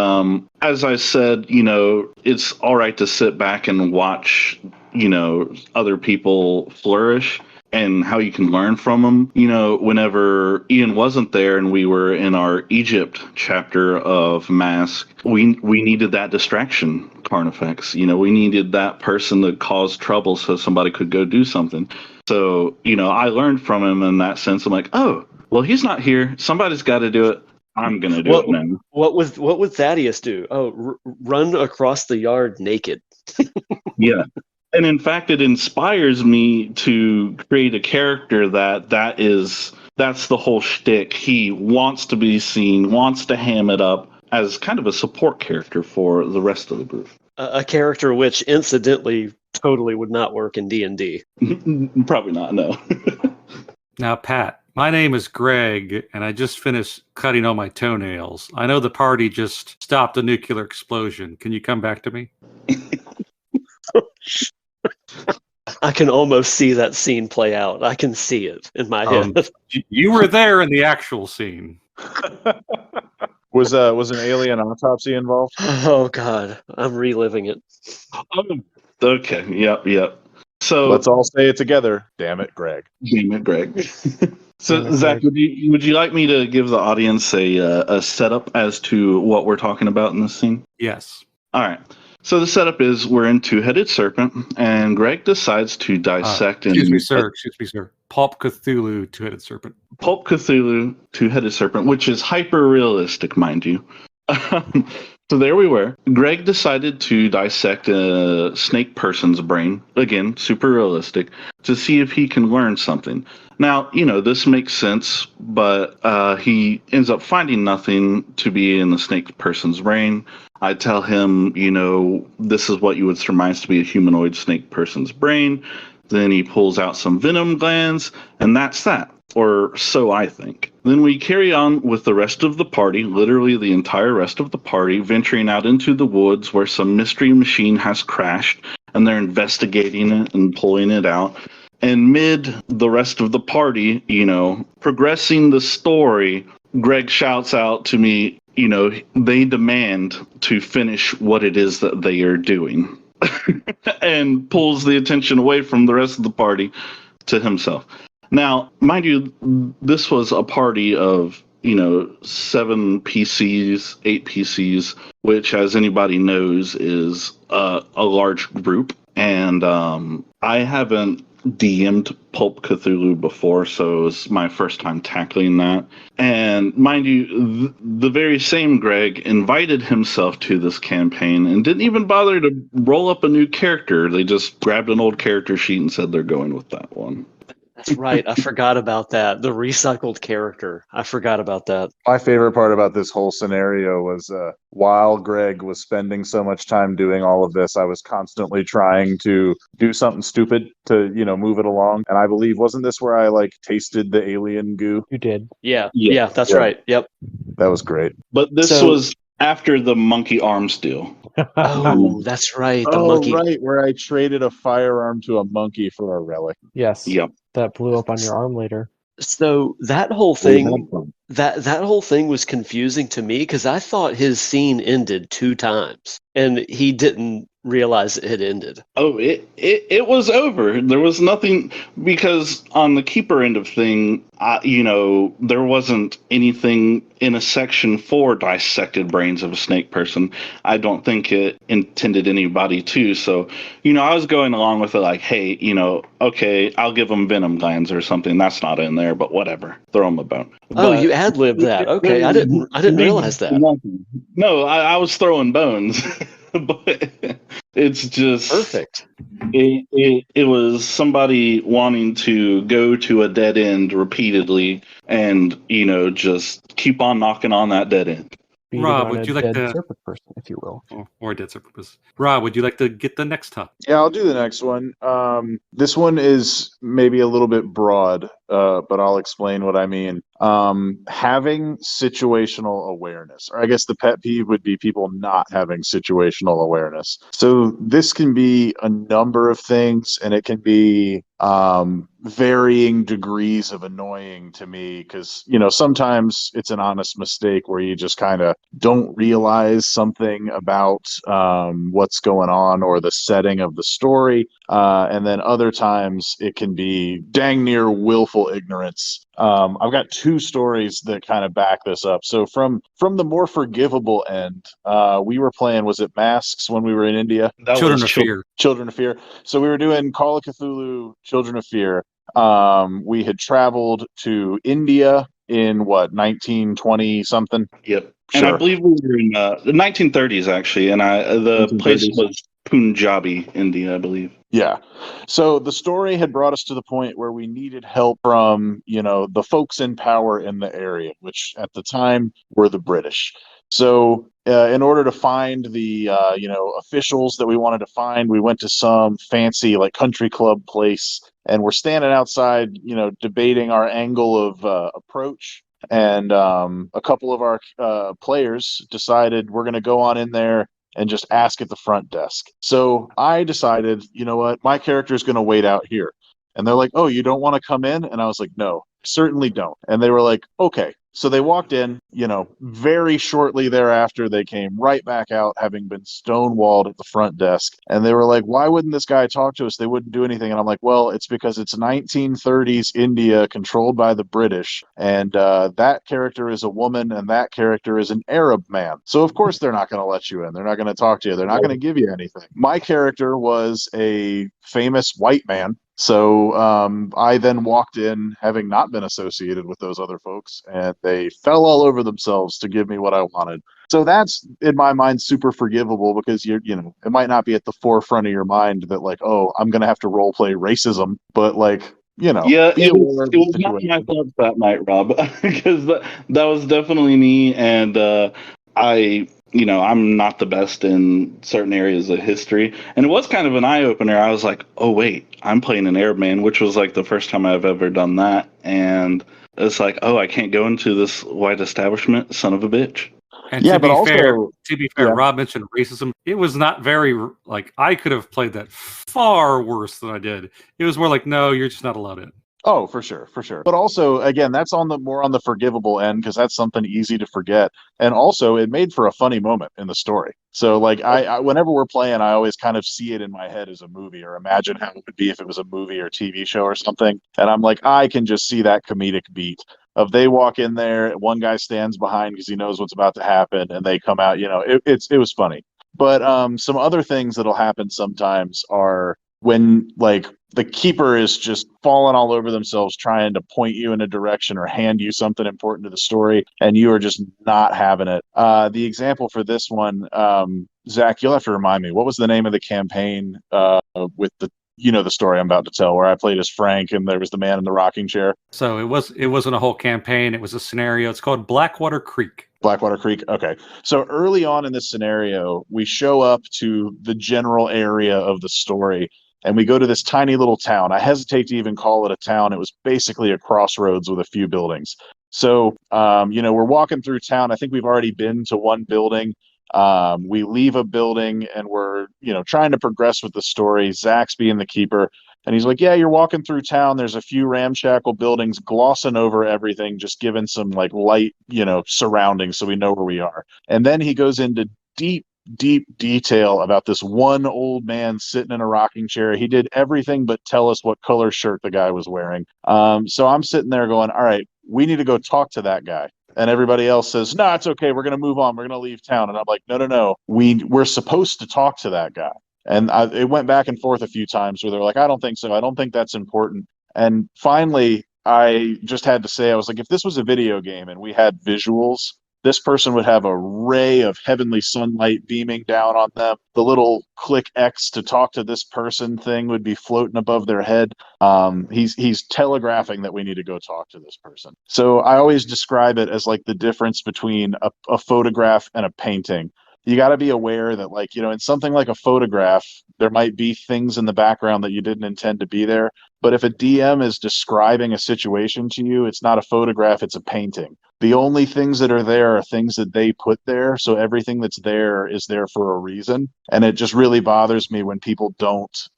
as I said, you know, it's all right to sit back and watch, you know, other people flourish and how you can learn from them. You know, whenever Ian wasn't there and we were in our Egypt chapter of Mask, we needed that distraction carnifex. You know, we needed that person to cause trouble so somebody could go do something. So, you know, I learned from him in that sense. I'm like, oh, well, he's not here. Somebody's got to do it. I'm going to do it now. What would Thaddeus do? Oh, run across the yard naked. Yeah. And in fact, it inspires me to create a character that's the whole shtick. He wants to be seen, wants to ham it up as kind of a support character for the rest of the group. A character which, incidentally, totally would not work in D&D. Probably not, no. Now, Pat, my name is Greg, and I just finished cutting all my toenails. I know the party just stopped a nuclear explosion. Can you come back to me? I can almost see that scene play out. I can see it in my head. You were there in the actual scene. Was an alien autopsy involved? Oh, God. I'm reliving it. Okay, yep. So Let's all say it together. Damn it, Greg. Damn it, Greg. So, Zach, would you like me to give the audience a setup as to what we're talking about in this scene? Yes. All right. So the setup is we're in Two-Headed Serpent, and Greg decides to dissect. Excuse me, sir. Pulp Cthulhu, Two-Headed Serpent. Pulp Cthulhu, Two-Headed Serpent, which is hyper-realistic, mind you. So there we were. Greg decided to dissect a snake person's brain, again, super realistic, to see if he can learn something. Now, you know, this makes sense, but he ends up finding nothing to be in the snake person's brain. I tell him, you know, this is what you would surmise to be a humanoid snake person's brain. Then he pulls out some venom glands, and that's that. Or so I think. Then we carry on with the rest of the party, literally the entire rest of the party, venturing out into the woods where some mystery machine has crashed, and they're investigating it and pulling it out. And mid the rest of the party, you know, progressing the story, Greg shouts out to me, you know, they demand to finish what it is that they are doing. And pulls the attention away from the rest of the party to himself. Now, mind you, this was a party of, you know, 7 PCs, 8 PCs, which, as anybody knows, is a large group. And I haven't DM'd Pulp Cthulhu before, so it was my first time tackling that. And mind you, the very same Greg invited himself to this campaign and didn't even bother to roll up a new character. They just grabbed an old character sheet and said they're going with that one. That's right. I forgot about that. The recycled character. I forgot about that. My favorite part about this whole scenario was while Greg was spending so much time doing all of this, I was constantly trying to do something stupid to, you know, move it along. And I believe, wasn't this where I like tasted the alien goo? You did. Yeah, that's right. Yep. That was great. But this was after the monkey arms deal. Oh, that's right. The monkey. Right, where I traded a firearm to a monkey for a relic. Yes. Yep. That blew up on your arm later. So that whole thing, that whole thing was confusing to me because I thought his scene ended 2 times, and he didn't realize it had ended. Oh, it was over. There was nothing, because on the keeper end of thing, you know, there wasn't anything in a section for dissected brains of a snake person. I don't think it intended anybody to. So, you know, I was going along with it like, hey, you know, okay, I'll give them venom glands or something. That's not in there, but whatever. Throw them a bone. Oh, you ad-libbed that. Okay, I didn't realize that. No, I was throwing bones. But it's just Perfect. It was somebody wanting to go to a dead end repeatedly, and you know, just keep on knocking on that dead end. Rob, would you like to serpent person, if you will, or a dead serpent person? Rob, would you like to get the next topic? Yeah, I'll do the next one. This one is maybe a little bit broad. but I'll explain what I mean. Having situational awareness, or I guess the pet peeve would be people not having situational awareness. So this can be a number of things, and it can be varying degrees of annoying to me because, sometimes it's an honest mistake where you just kind of don't realize something about what's going on or the setting of the story. And then other times it can be dang near willful ignorance. I've got two stories that kind of back this up. So from the more forgivable end, we were playing, was it Masks when we were in India? That Children was of Fear. Children of Fear. So we were doing Call of Cthulhu, Children of Fear. We had traveled to India in what, 1920 something? Yep. And I Sure. believe we were in the 1930s actually, and the place 1930s. was Punjabi, India, I believe. Yeah. So the story had brought us to the point where we needed help from, the folks in power in the area, which at the time were the British. So in order to find the, officials that we wanted to find, we went to some fancy like country club place, and we're standing outside, debating our angle of approach. And a couple of our players decided we're going to go on in there and just ask at the front desk. So I decided, you know what, my character is going to wait out here. And they're like, oh, you don't want to come in? And I was like, no, certainly don't. And they were like, okay. So they walked in, very shortly thereafter, they came right back out, having been stonewalled at the front desk. And they were like, why wouldn't this guy talk to us? They wouldn't do anything. And I'm like, well, it's because it's 1930s India controlled by the British. And that character is a woman and that character is an Arab man. So, of course, they're not going to let you in. They're not going to talk to you. They're not going to give you anything. My character was a famous white man. So I then walked in, having not been associated with those other folks, and they fell all over themselves to give me what I wanted. So that's, in my mind, super forgivable because it might not be at the forefront of your mind that like, oh, I'm going to have to role play racism, but like, Yeah, be aware of it the was not my situation. fault that night, Rob, because that was definitely me, and I'm not the best in certain areas of history, and it was kind of an eye opener. I was like, oh wait, I'm playing an Arab man, which was like the first time I've ever done that, and it's like, oh, I can't go into this white establishment, son of a bitch. And Yeah, but also, yeah. Rob mentioned racism. It was not very I could have played that far worse than I did. It was more like, no, you're just not allowed in. Oh, for sure, for sure. But also, again, that's on the more on the forgivable end because that's something easy to forget. And also, it made for a funny moment in the story. So, like, I whenever we're playing, I always kind of see it in my head as a movie, or imagine how it would be if it was a movie or TV show or something. And I'm like, I can just see that comedic beat of they walk in there, one guy stands behind because he knows what's about to happen, and they come out. It was funny. But some other things that'll happen sometimes are when like the keeper is just falling all over themselves trying to point you in a direction or hand you something important to the story, and you are just not having it. The example for this one, Zach, you'll have to remind me, what was the name of the campaign with the story I'm about to tell, where I played as Frank and there was the man in the rocking chair? So it wasn't a whole campaign. It was a scenario. It's called Blackwater Creek. Blackwater Creek. Okay. So early on in this scenario, we show up to the general area of the story and we go to this tiny little town. I hesitate to even call it a town. It was basically a crossroads with a few buildings. So, we're walking through town. I think we've already been to one building. We leave a building and we're, trying to progress with the story. Zach's being the keeper. And he's like, yeah, you're walking through town. There's a few ramshackle buildings, glossing over everything, just giving some like light, surroundings so we know where we are. And then he goes into deep detail about this one old man sitting in a rocking chair. He did everything but tell us what color shirt the guy was wearing. So I'm sitting there going, all right, we need to go talk to that guy. And everybody else says, no, it's okay. We're going to move on. We're going to leave town. And I'm like, no. We're supposed to talk to that guy. And it went back and forth a few times where they're like, I don't think so. I don't think that's important. And finally, I just had to say, I was like, if this was a video game and we had visuals, this person would have a ray of heavenly sunlight beaming down on them. The little click X to talk to this person thing would be floating above their head. He's telegraphing that we need to go talk to this person. So I always describe it as like the difference between a photograph and a painting. you got to be aware that, like, in something like a photograph, there might be things in the background that you didn't intend to be there. But if a DM is describing a situation to you, it's not a photograph, it's a painting. The only things that are there are things that they put there. So everything that's there is there for a reason. And it just really bothers me when people don't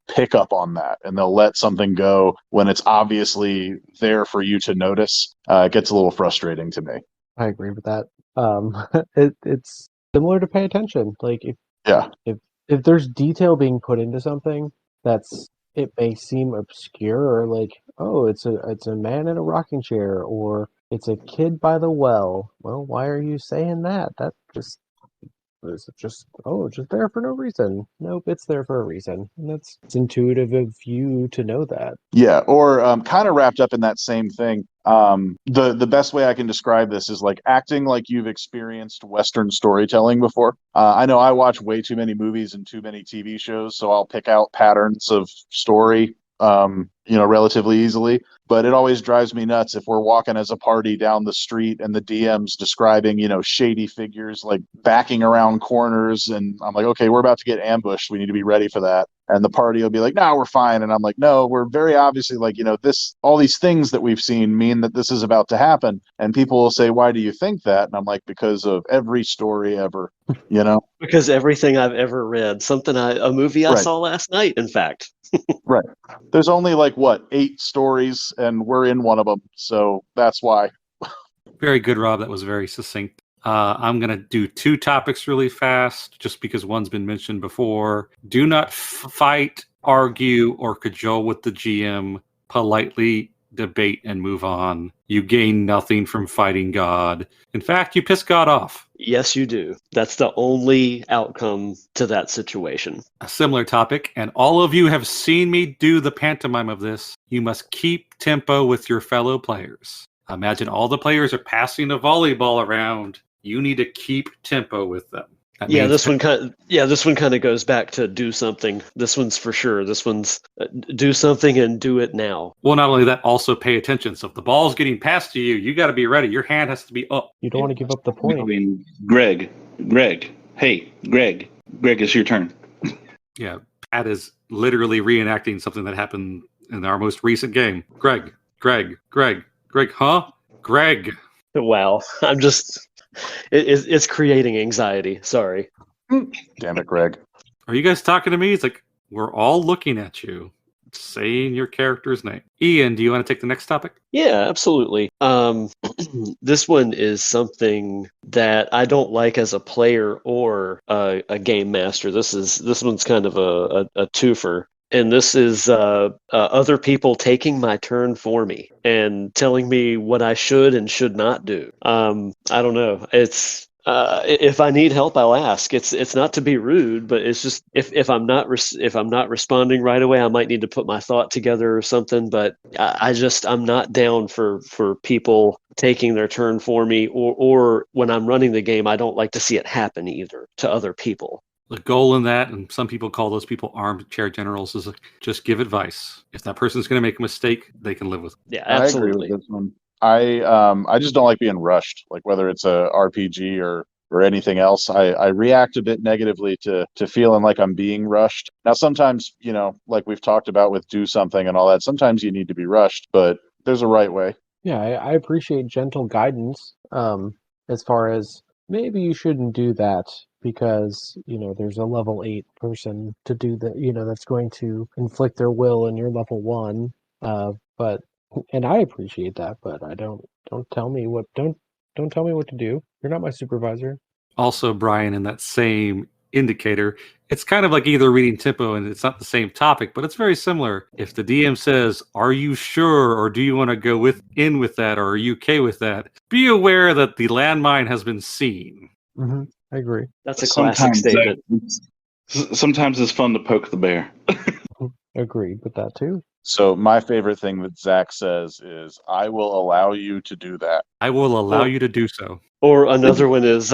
pick up on that, and they'll let something go when it's obviously there for you to notice. It gets a little frustrating to me. I agree with that. It's similar to pay attention. Like Yeah. if there's detail being put into something it may seem obscure, or like, oh, it's a man in a rocking chair, or it's a kid by the well. Well, why are you saying that? That just is just just there for no reason. Nope, it's there for a reason, and it's intuitive of you to know that. Yeah, or kind of wrapped up in that same thing. The best way I can describe this is like acting like you've experienced Western storytelling before. I know I watch way too many movies and too many TV shows, so I'll pick out patterns of story, relatively easily. But it always drives me nuts if we're walking as a party down the street and the DM's describing, shady figures like backing around corners, and I'm like, okay, we're about to get ambushed. We need to be ready for that. And the party will be like, no, we're fine. And I'm like, no, we're very obviously like, all these things that we've seen mean that this is about to happen. And people will say, why do you think that? And I'm like, because of every story ever, Because everything I've ever read, a movie I Right. saw last night, in fact. Right. There's only 8 stories, and we're in one of them. So that's why. Very good, Rob. That was very succinct. I'm going to do 2 topics really fast, just because one's been mentioned before. Do not fight, argue, or cajole with the GM. Politely debate and move on. You gain nothing from fighting God. In fact, you piss God off. Yes, you do. That's the only outcome to that situation. A similar topic, and all of you have seen me do the pantomime of this. You must keep tempo with your fellow players. Imagine all the players are passing a volleyball around. You need to keep tempo with them. This one kind of goes back to do something. This one's for sure. This one's do something and do it now. Well, not only that, also pay attention. So if the ball's getting passed to you, you got to be ready. Your hand has to be up. You don't want to give up the point. I mean, Greg, hey, Greg, it's your turn. Yeah, Pat is literally reenacting something that happened in our most recent game. Greg, huh? Greg. Wow, I'm just. It's creating anxiety. Sorry. Damn it, Greg. Are you guys talking to me? It's like, we're all looking at you, saying your character's name. Ian, do you want to take the next topic? Yeah, absolutely. This one is something that I don't like as a player or a game master. This one's kind of a twofer. And this is other people taking my turn for me and telling me what I should and should not do. I don't know. It's if I need help, I'll ask. It's not to be rude, but it's just if I'm not responding right away, I might need to put my thought together or something. But I'm not down for people taking their turn for me, or when I'm running the game, I don't like to see it happen either to other people. The goal in that, and some people call those people armchair generals, is just give advice. If that person's going to make a mistake, they can live with it. Yeah, absolutely. I agree with this one. I just don't like being rushed, like whether it's a RPG or anything else. I react a bit negatively to feeling like I'm being rushed. Now, sometimes, like we've talked about with do something and all that, sometimes you need to be rushed, but there's a right way. Yeah, I appreciate gentle guidance as far as maybe you shouldn't do that because, there's a level 8 person to do that, that's going to inflict their will and you're level 1. And I appreciate that, but I don't tell me what to do. You're not my supervisor. Also, Brian, in that same indicator, it's kind of like either reading tempo, and it's not the same topic, but it's very similar. If the DM says, "Are you sure, or do you want to go in with that, or are you okay with that?" Be aware that the landmine has been seen. Mm-hmm. I agree. That's a classic statement. Sometimes it's fun to poke the bear. Agreed with that too. So my favorite thing that Zach says is, "I will allow you to do that." I will allow you to do so. Or another one is,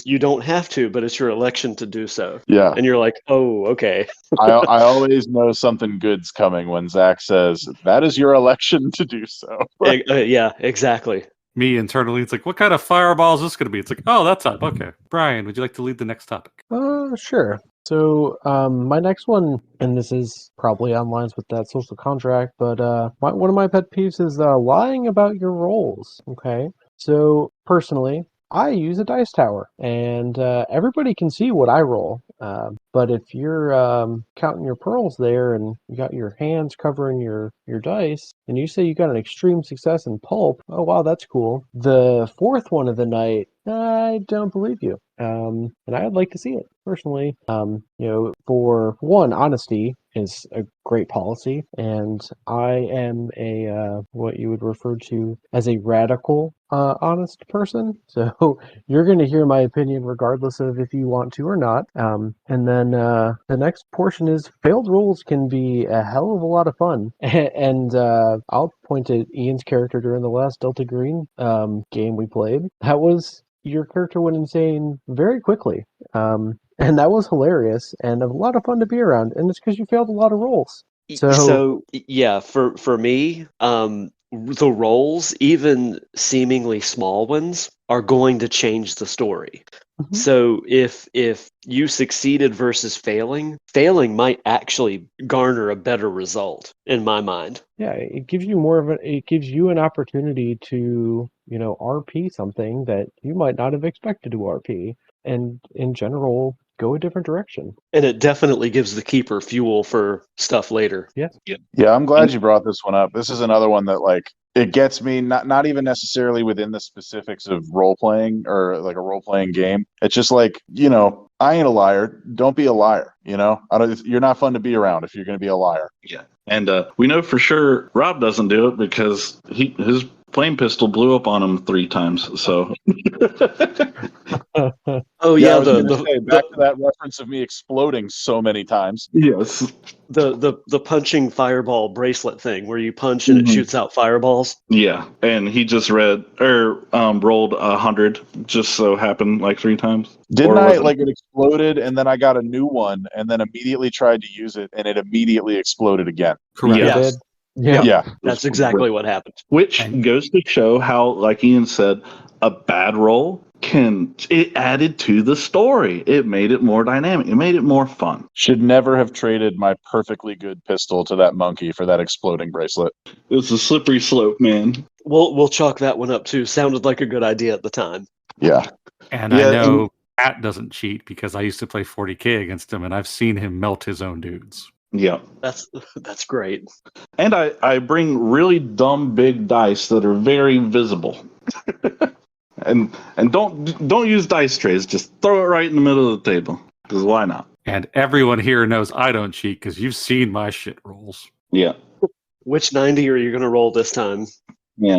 you don't have to, but it's your election to do so. Yeah. And you're like, oh, okay. I always know something good's coming when Zach says, "That is your election to do so." Yeah, exactly. me internally. It's like, what kind of fireball is this going to be? It's like, oh, that's up. Okay. Brian, would you like to lead the next topic? Sure. So, my next one, and this is probably on lines with that social contract, but one of my pet peeves is lying about your roles. Okay. So, personally, I use a dice tower, and everybody can see what I roll. But if you're counting your pearls there and you got your hands covering your dice, and you say you got an extreme success in pulp, oh wow, that's cool. The fourth one of the night, I don't believe you. And I'd like to see it personally. For one, honesty is a great policy, and I am a what you would refer to as a radical honest person. So you're going to hear my opinion regardless of if you want to or not. And then the next portion is failed rolls can be a hell of a lot of fun. And I'll point to Ian's character during the last Delta Green game we played. That was your character went insane very quickly. And that was hilarious and a lot of fun to be around. And it's because you failed a lot of rolls. So yeah, for me, the roles, even seemingly small ones, are going to change the story. Mhm. So if you succeeded versus failing might actually garner a better result in my mind. Yeah, it gives you it gives you an opportunity to, RP something that you might not have expected to RP, and in general, go a different direction. And it definitely gives the keeper fuel for stuff later. Yes. Yeah, I'm glad you brought this one up. This is another one that it gets me not even necessarily within the specifics of role playing or like a role playing game. It's just I ain't a liar. Don't be a liar. You're not fun to be around if you're going to be a liar. Yeah. And we know for sure Rob doesn't do it because his flame pistol blew up on him 3 times. So Oh Yeah, yeah, I was the gonna say, back to that reference of me exploding so many times. yes. the punching fireball bracelet thing where you punch and it Mhm. shoots out fireballs. Yeah, and he just rolled 100, just so happened like 3 times. Didn't Or I was it- it exploded and then I got a new one and then immediately tried to use it and it immediately exploded again? Correct. Yeah. Did. Yeah. Yeah. That's exactly what happened. Which And- goes to show how, like Ian said, a bad roll it added to the story. It made it more dynamic. It made it more fun. Should never have traded my perfectly good pistol to that monkey for that exploding bracelet. It's a slippery slope, man. We'll chalk that one up too. Sounded like a good idea at the time. Yeah. And Yeah, I know Pat doesn't cheat because I used to play 40K against him, and I've seen him melt his own dudes. Yeah. That's great. And I bring really dumb big dice that are very visible. and don't use dice trays. Just throw it right in the middle of the table. Because why not? And everyone here knows I don't cheat because you've seen my shit rolls. Yeah. Which 90 are you going to roll this time? Yeah.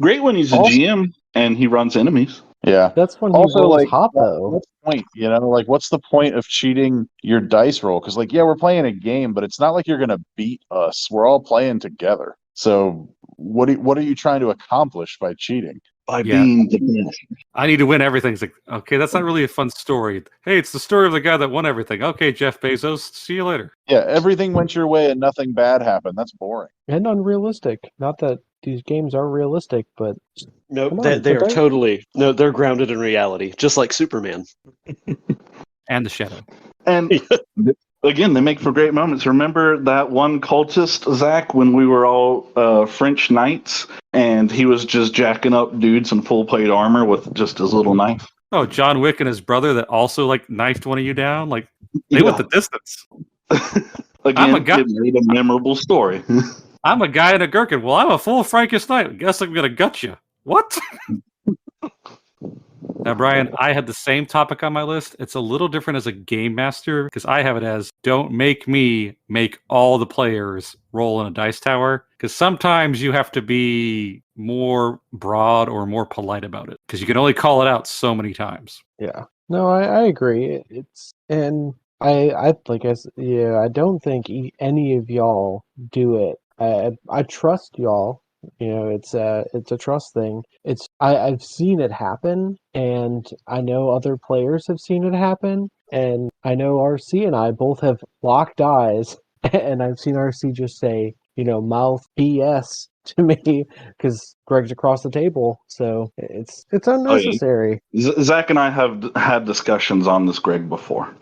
Great when he's a Also- GM and he runs enemies. Yeah. That's when he Also, rolls hot, though. what's the point? What's the point of cheating your dice roll? Because, we're playing a game, but it's not like you're going to beat us. We're all playing together. So, what are you trying to accomplish by cheating? By Yeah. being the best. I need to win everything. It's like, okay, that's not really a fun story. Hey, it's the story of the guy that won everything. Okay, Jeff Bezos, see you later. Yeah, everything went your way and nothing bad happened. That's boring. And unrealistic. Not that these games are realistic, but No, Come on, they are but they're grounded in reality, just like Superman. And the shadow. And again, they make for great moments. Remember that one cultist, Zach, when we were all French knights and he was just jacking up dudes in full plate armor with just his little knife? Oh, John Wick and his brother that also knifed one of you down. They went the distance. Again, I'm a guy- it made a memorable story. I'm a guy in a gherkin. Well, I'm a full Frankish knight. Guess I'm gonna gut you. What? Now, Brian, I had the same topic on my list. It's a little different as a game master because I have it as don't make me make all the players roll in a dice tower because sometimes you have to be more broad or more polite about it because you can only call it out so many times. yeah. No, I agree. I don't think any of y'all do it. I trust y'all. It's a trust thing. I've seen it happen, and I know other players have seen it happen, and I know RC and I both have locked eyes, and I've seen RC just say, mouth BS to me because Greg's across the table, so it's unnecessary. Zach and I have had discussions on this Greg before.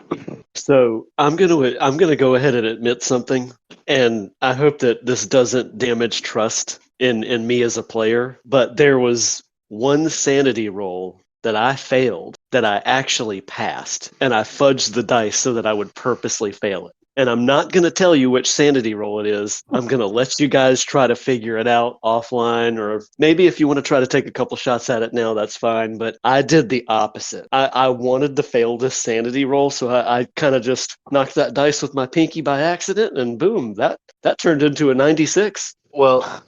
So I'm gonna go ahead and admit something, and I hope that this doesn't damage trust in me as a player. But there was one sanity roll that I failed that I actually passed, and I fudged the dice so that I would purposely fail it. And I'm not going to tell you which sanity roll it is. I'm going to let you guys try to figure it out offline, or maybe if you want to try to take a couple shots at it now, that's fine. But I did the opposite. I wanted to fail this sanity roll, so I kind of just knocked that dice with my pinky by accident, and boom, that turned into a 96. Well,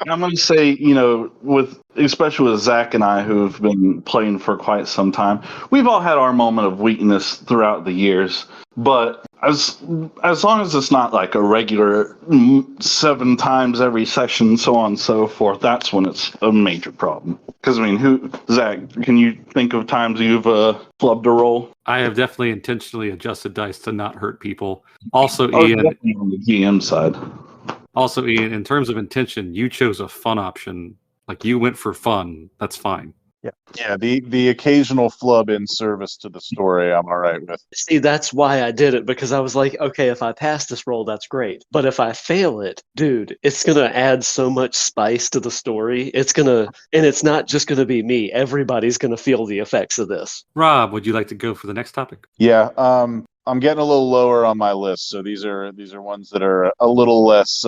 I'm going to say, especially with Zach and I, who've been playing for quite some time, we've all had our moment of weakness throughout the years. But as long as it's not like a regular 7 times every session, so on and so forth, that's when it's a major problem. Because Zach, can you think of times you've flubbed a roll? I have definitely intentionally adjusted dice to not hurt people. Also, Ian, Ian, definitely on the GM side. Also, Ian, in terms of intention, you chose a fun option. Like you went for fun. That's fine. Yeah, the occasional flub in service to the story, I'm all right with. See, that's why I did it, because I was like, okay, if I pass this roll, that's great. But if I fail it, dude, it's going to add so much spice to the story. And it's not just going to be me. Everybody's going to feel the effects of this. Rob, would you like to go for the next topic? Yeah, I'm getting a little lower on my list, so these are ones that are a little less.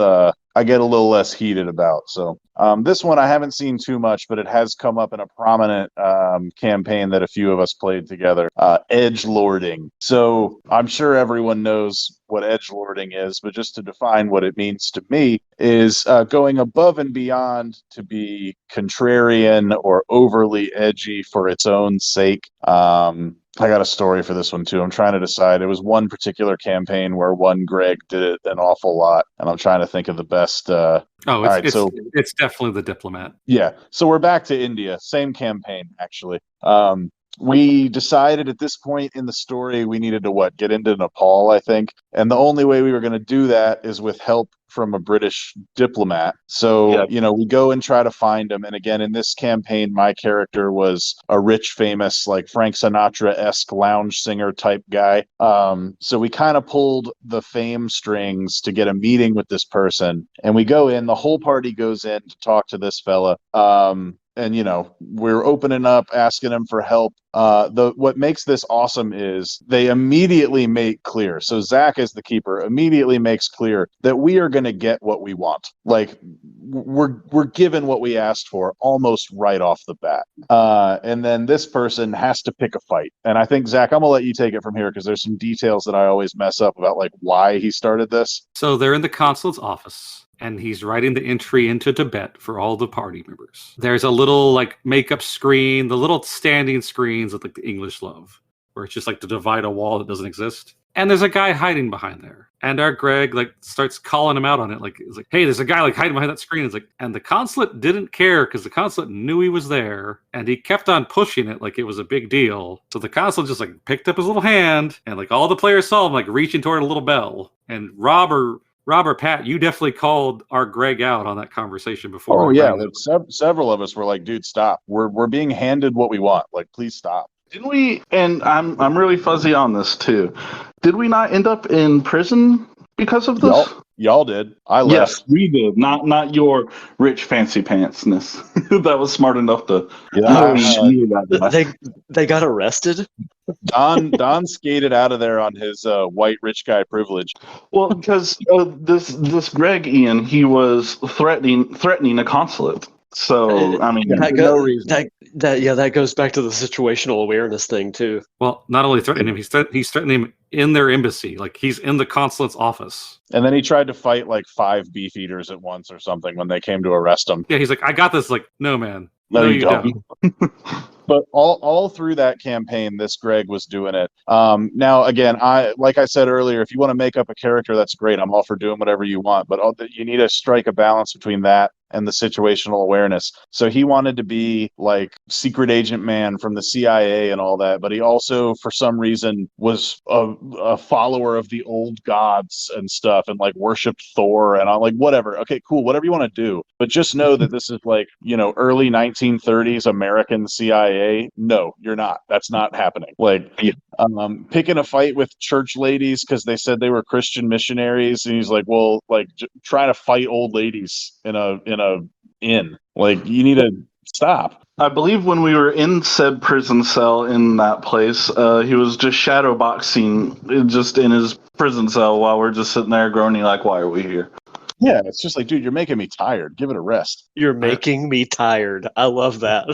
I get a little less heated about. So this one I haven't seen too much, but it has come up in a prominent campaign that a few of us played together. Edgelording. So I'm sure everyone knows what edgelording is, but just to define what it means to me is going above and beyond to be contrarian or overly edgy for its own sake. I got a story for this one too. I'm trying to decide. It was one particular campaign where one Greg did it an awful lot, and I'm trying to think of the best. It's definitely the diplomat. Yeah, so we're back to India. Same campaign, actually. We decided at this point in the story we needed to get into Nepal, I think. And the only way we were going to do that is with help from a British diplomat. So, we go and try to find him. And again, in this campaign, my character was a rich, famous, like Frank Sinatra-esque lounge singer type guy. So we kind of pulled the fame strings to get a meeting with this person. And we go in, the whole party goes in to talk to this fella. And we're opening up, asking them for help. What makes this awesome is they immediately make clear. So Zach, as the keeper, immediately makes clear that we are going to get what we want. Like we're given what we asked for almost right off the bat. And then this person has to pick a fight. And I think Zach, I'm gonna let you take it from here because there's some details that I always mess up about like why he started this. So they're in the consulate's office, and he's writing the entry into Tibet for all the party members. There's a little like makeup screen, the little standing screens that like the English love, where it's just like to divide a wall that doesn't exist. And there's a guy hiding behind there. And our Greg like starts calling him out on it. Like, it's like, hey, there's a guy like hiding behind that screen. It's like, and the consulate didn't care because the consulate knew he was there, and he kept on pushing it like it was a big deal. So the consulate just like picked up his little hand, and like all the players saw him like reaching toward a little bell. And Rob or Pat, you definitely called our Greg out on that conversation before. Oh yeah, several of us were like, "Dude, stop! We're being handed what we want. Like, please stop." Didn't we? And I'm really fuzzy on this too. Did we not end up in prison because of this? Y'all did. I left. Yes, we did. Not your rich fancy pantsness. That was smart enough to. They got arrested. Don skated out of there on his white rich guy privilege. Well, because this Greg Ian, he was threatening a consulate. So I mean, no reason. That goes back to the situational awareness thing too. Well, not only threatening him, he's threatening him in their embassy. Like he's in the consulate's office. And then he tried to fight like 5 beef eaters at once or something when they came to arrest him. Yeah, he's like, I got this. Like, no, man. No, you don't. But all through that campaign, this Greg was doing it. Now, again, like I said earlier, if you want to make up a character, that's great. I'm all for doing whatever you want. But you need to strike a balance between that and the situational awareness. So he wanted to be like secret agent man from the CIA and all that, but he also, for some reason, was a follower of the old gods and stuff, and like worshipped Thor. And I'm like, whatever, okay, cool, whatever you want to do, but just know that this is like, early 1930s American CIA. No, you're not. That's not happening. Like, picking a fight with church ladies because they said they were Christian missionaries, and he's like, well, like trying to fight old ladies in a inn. Like, you need to stop. I believe when we were in said prison cell in that place, he was just shadow boxing just in his prison cell while we're just sitting there groaning like, why are we here? Yeah, it's just like, dude, you're making me tired. Give it a rest. You're making me tired. I love that.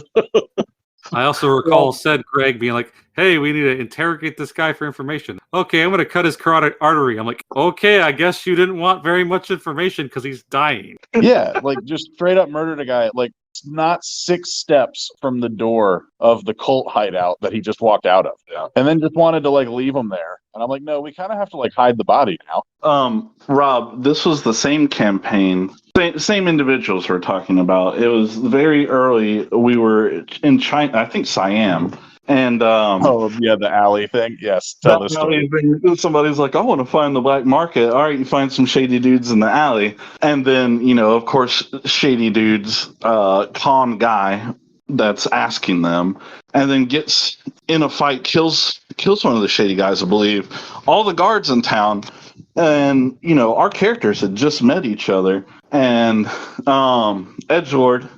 I also recall said Greg being like, hey, we need to interrogate this guy for information. Okay, I'm going to cut his carotid artery. I'm like, okay, I guess you didn't want very much information because he's dying. Yeah, like just straight up murdered a guy. Like, not 6 steps from the door of the cult hideout that he just walked out of. Yeah. And then just wanted to like leave him there. And I'm like, no, we kind of have to like hide the body now. Rob, this was the same campaign, same individuals we're talking about. It was very early. We were in China, I think Siam. And the alley thing. Yes, tell the story. Somebody's like, I want to find the black market. All right, you find some shady dudes in the alley, and then of course, shady dudes, con guy that's asking them, and then gets in a fight, kills one of the shady guys, I believe. All the guards in town, and our characters had just met each other, and Edgelord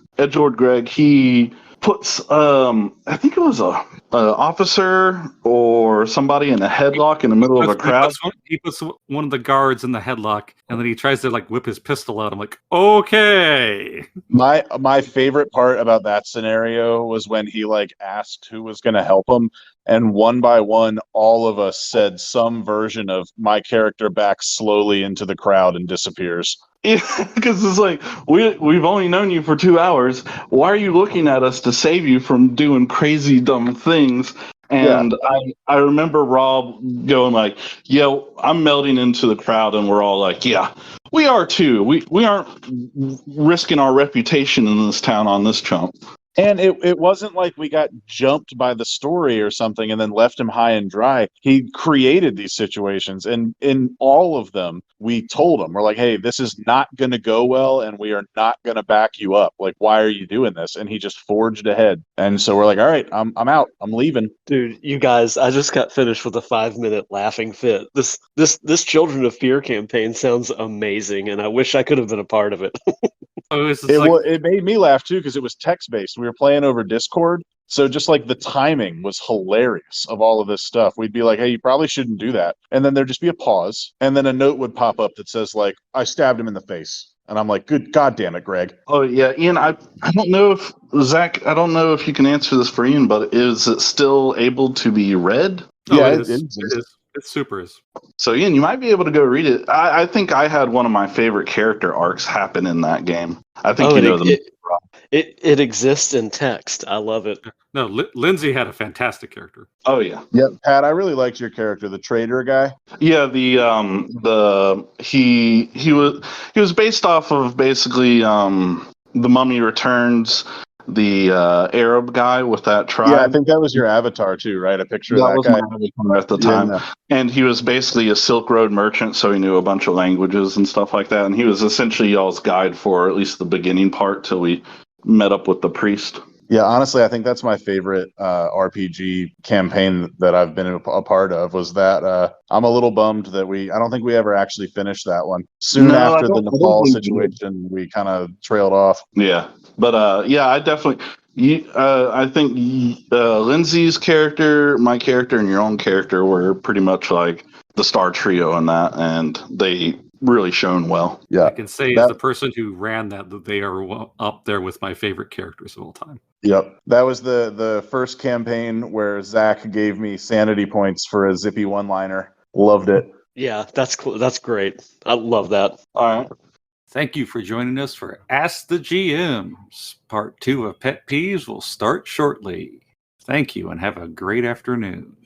Greg, he puts I think it was a officer or somebody in a headlock in the middle of a crowd. He puts one of the guards in the headlock, and then he tries to like whip his pistol out. I'm like, okay. My favorite part about that scenario was when he like asked who was going to help him, and one by one, all of us said some version of my character backs slowly into the crowd and disappears. Yeah, because it's like, we've only known you for 2 hours. Why are you looking at us to save you from doing crazy, dumb things? And yeah. I remember Rob going like, yeah, I'm melting into the crowd, and we're all like, yeah, we are too. We aren't risking our reputation in this town on this chump. And it wasn't like we got jumped by the story or something and then left him high and dry. He created these situations, and in all of them, we told him, we're like, hey, this is not going to go well, and we are not going to back you up. Like, why are you doing this? And he just forged ahead. And so we're like, all right, I'm out. I'm leaving. Dude, you guys, I just got finished with a 5-minute laughing fit. This Children of Fear campaign sounds amazing, and I wish I could have been a part of it. It made me laugh too because it was text-based. We were playing over Discord, so just like the timing was hilarious of all of this stuff. We'd be like, hey, you probably shouldn't do that. And then there'd just be a pause, and then a note would pop up that says like, I stabbed him in the face. And I'm like, good God damn it, Greg. Oh, yeah, Ian, I don't know if, Zach, I don't know if you can answer this for Ian, but is it still able to be read? Oh, yeah, it is. It super is. So, Ian, you might be able to go read it. I think I had one of my favorite character arcs happen in that game. I think you know them. It exists in text. I love it. No, Lindsay had a fantastic character. Oh yeah. Yep, Pat, I really liked your character, the trader guy. Yeah, he was based off of basically The Mummy Returns, the Arab guy with that tribe. Yeah, I think that was your avatar too, right? A picture of that guy. That was my avatar at the time. Yeah. And he was basically a Silk Road merchant, so he knew a bunch of languages and stuff like that. And he was essentially y'all's guide for at least the beginning part till we met up with the priest. Yeah, honestly, I think that's my favorite RPG campaign that I've been a part of. Was that I'm a little bummed that I don't think we ever actually finished that one. Soon after the Nepal situation, we kind of trailed off. Yeah, but yeah, I definitely. I think Lindsay's character, my character, and your own character were pretty much like the star trio in that, and they really shone well. Yeah, I can say as the person who ran that they are up there with my favorite characters of all time. Yep, that was the first campaign where Zach gave me sanity points for a zippy one-liner. Loved it. Yeah, that's cool. That's great. I love that. All right. Thank you for joining us for Ask the GMs. Part 2 of Pet Peeves will start shortly. Thank you and have a great afternoon.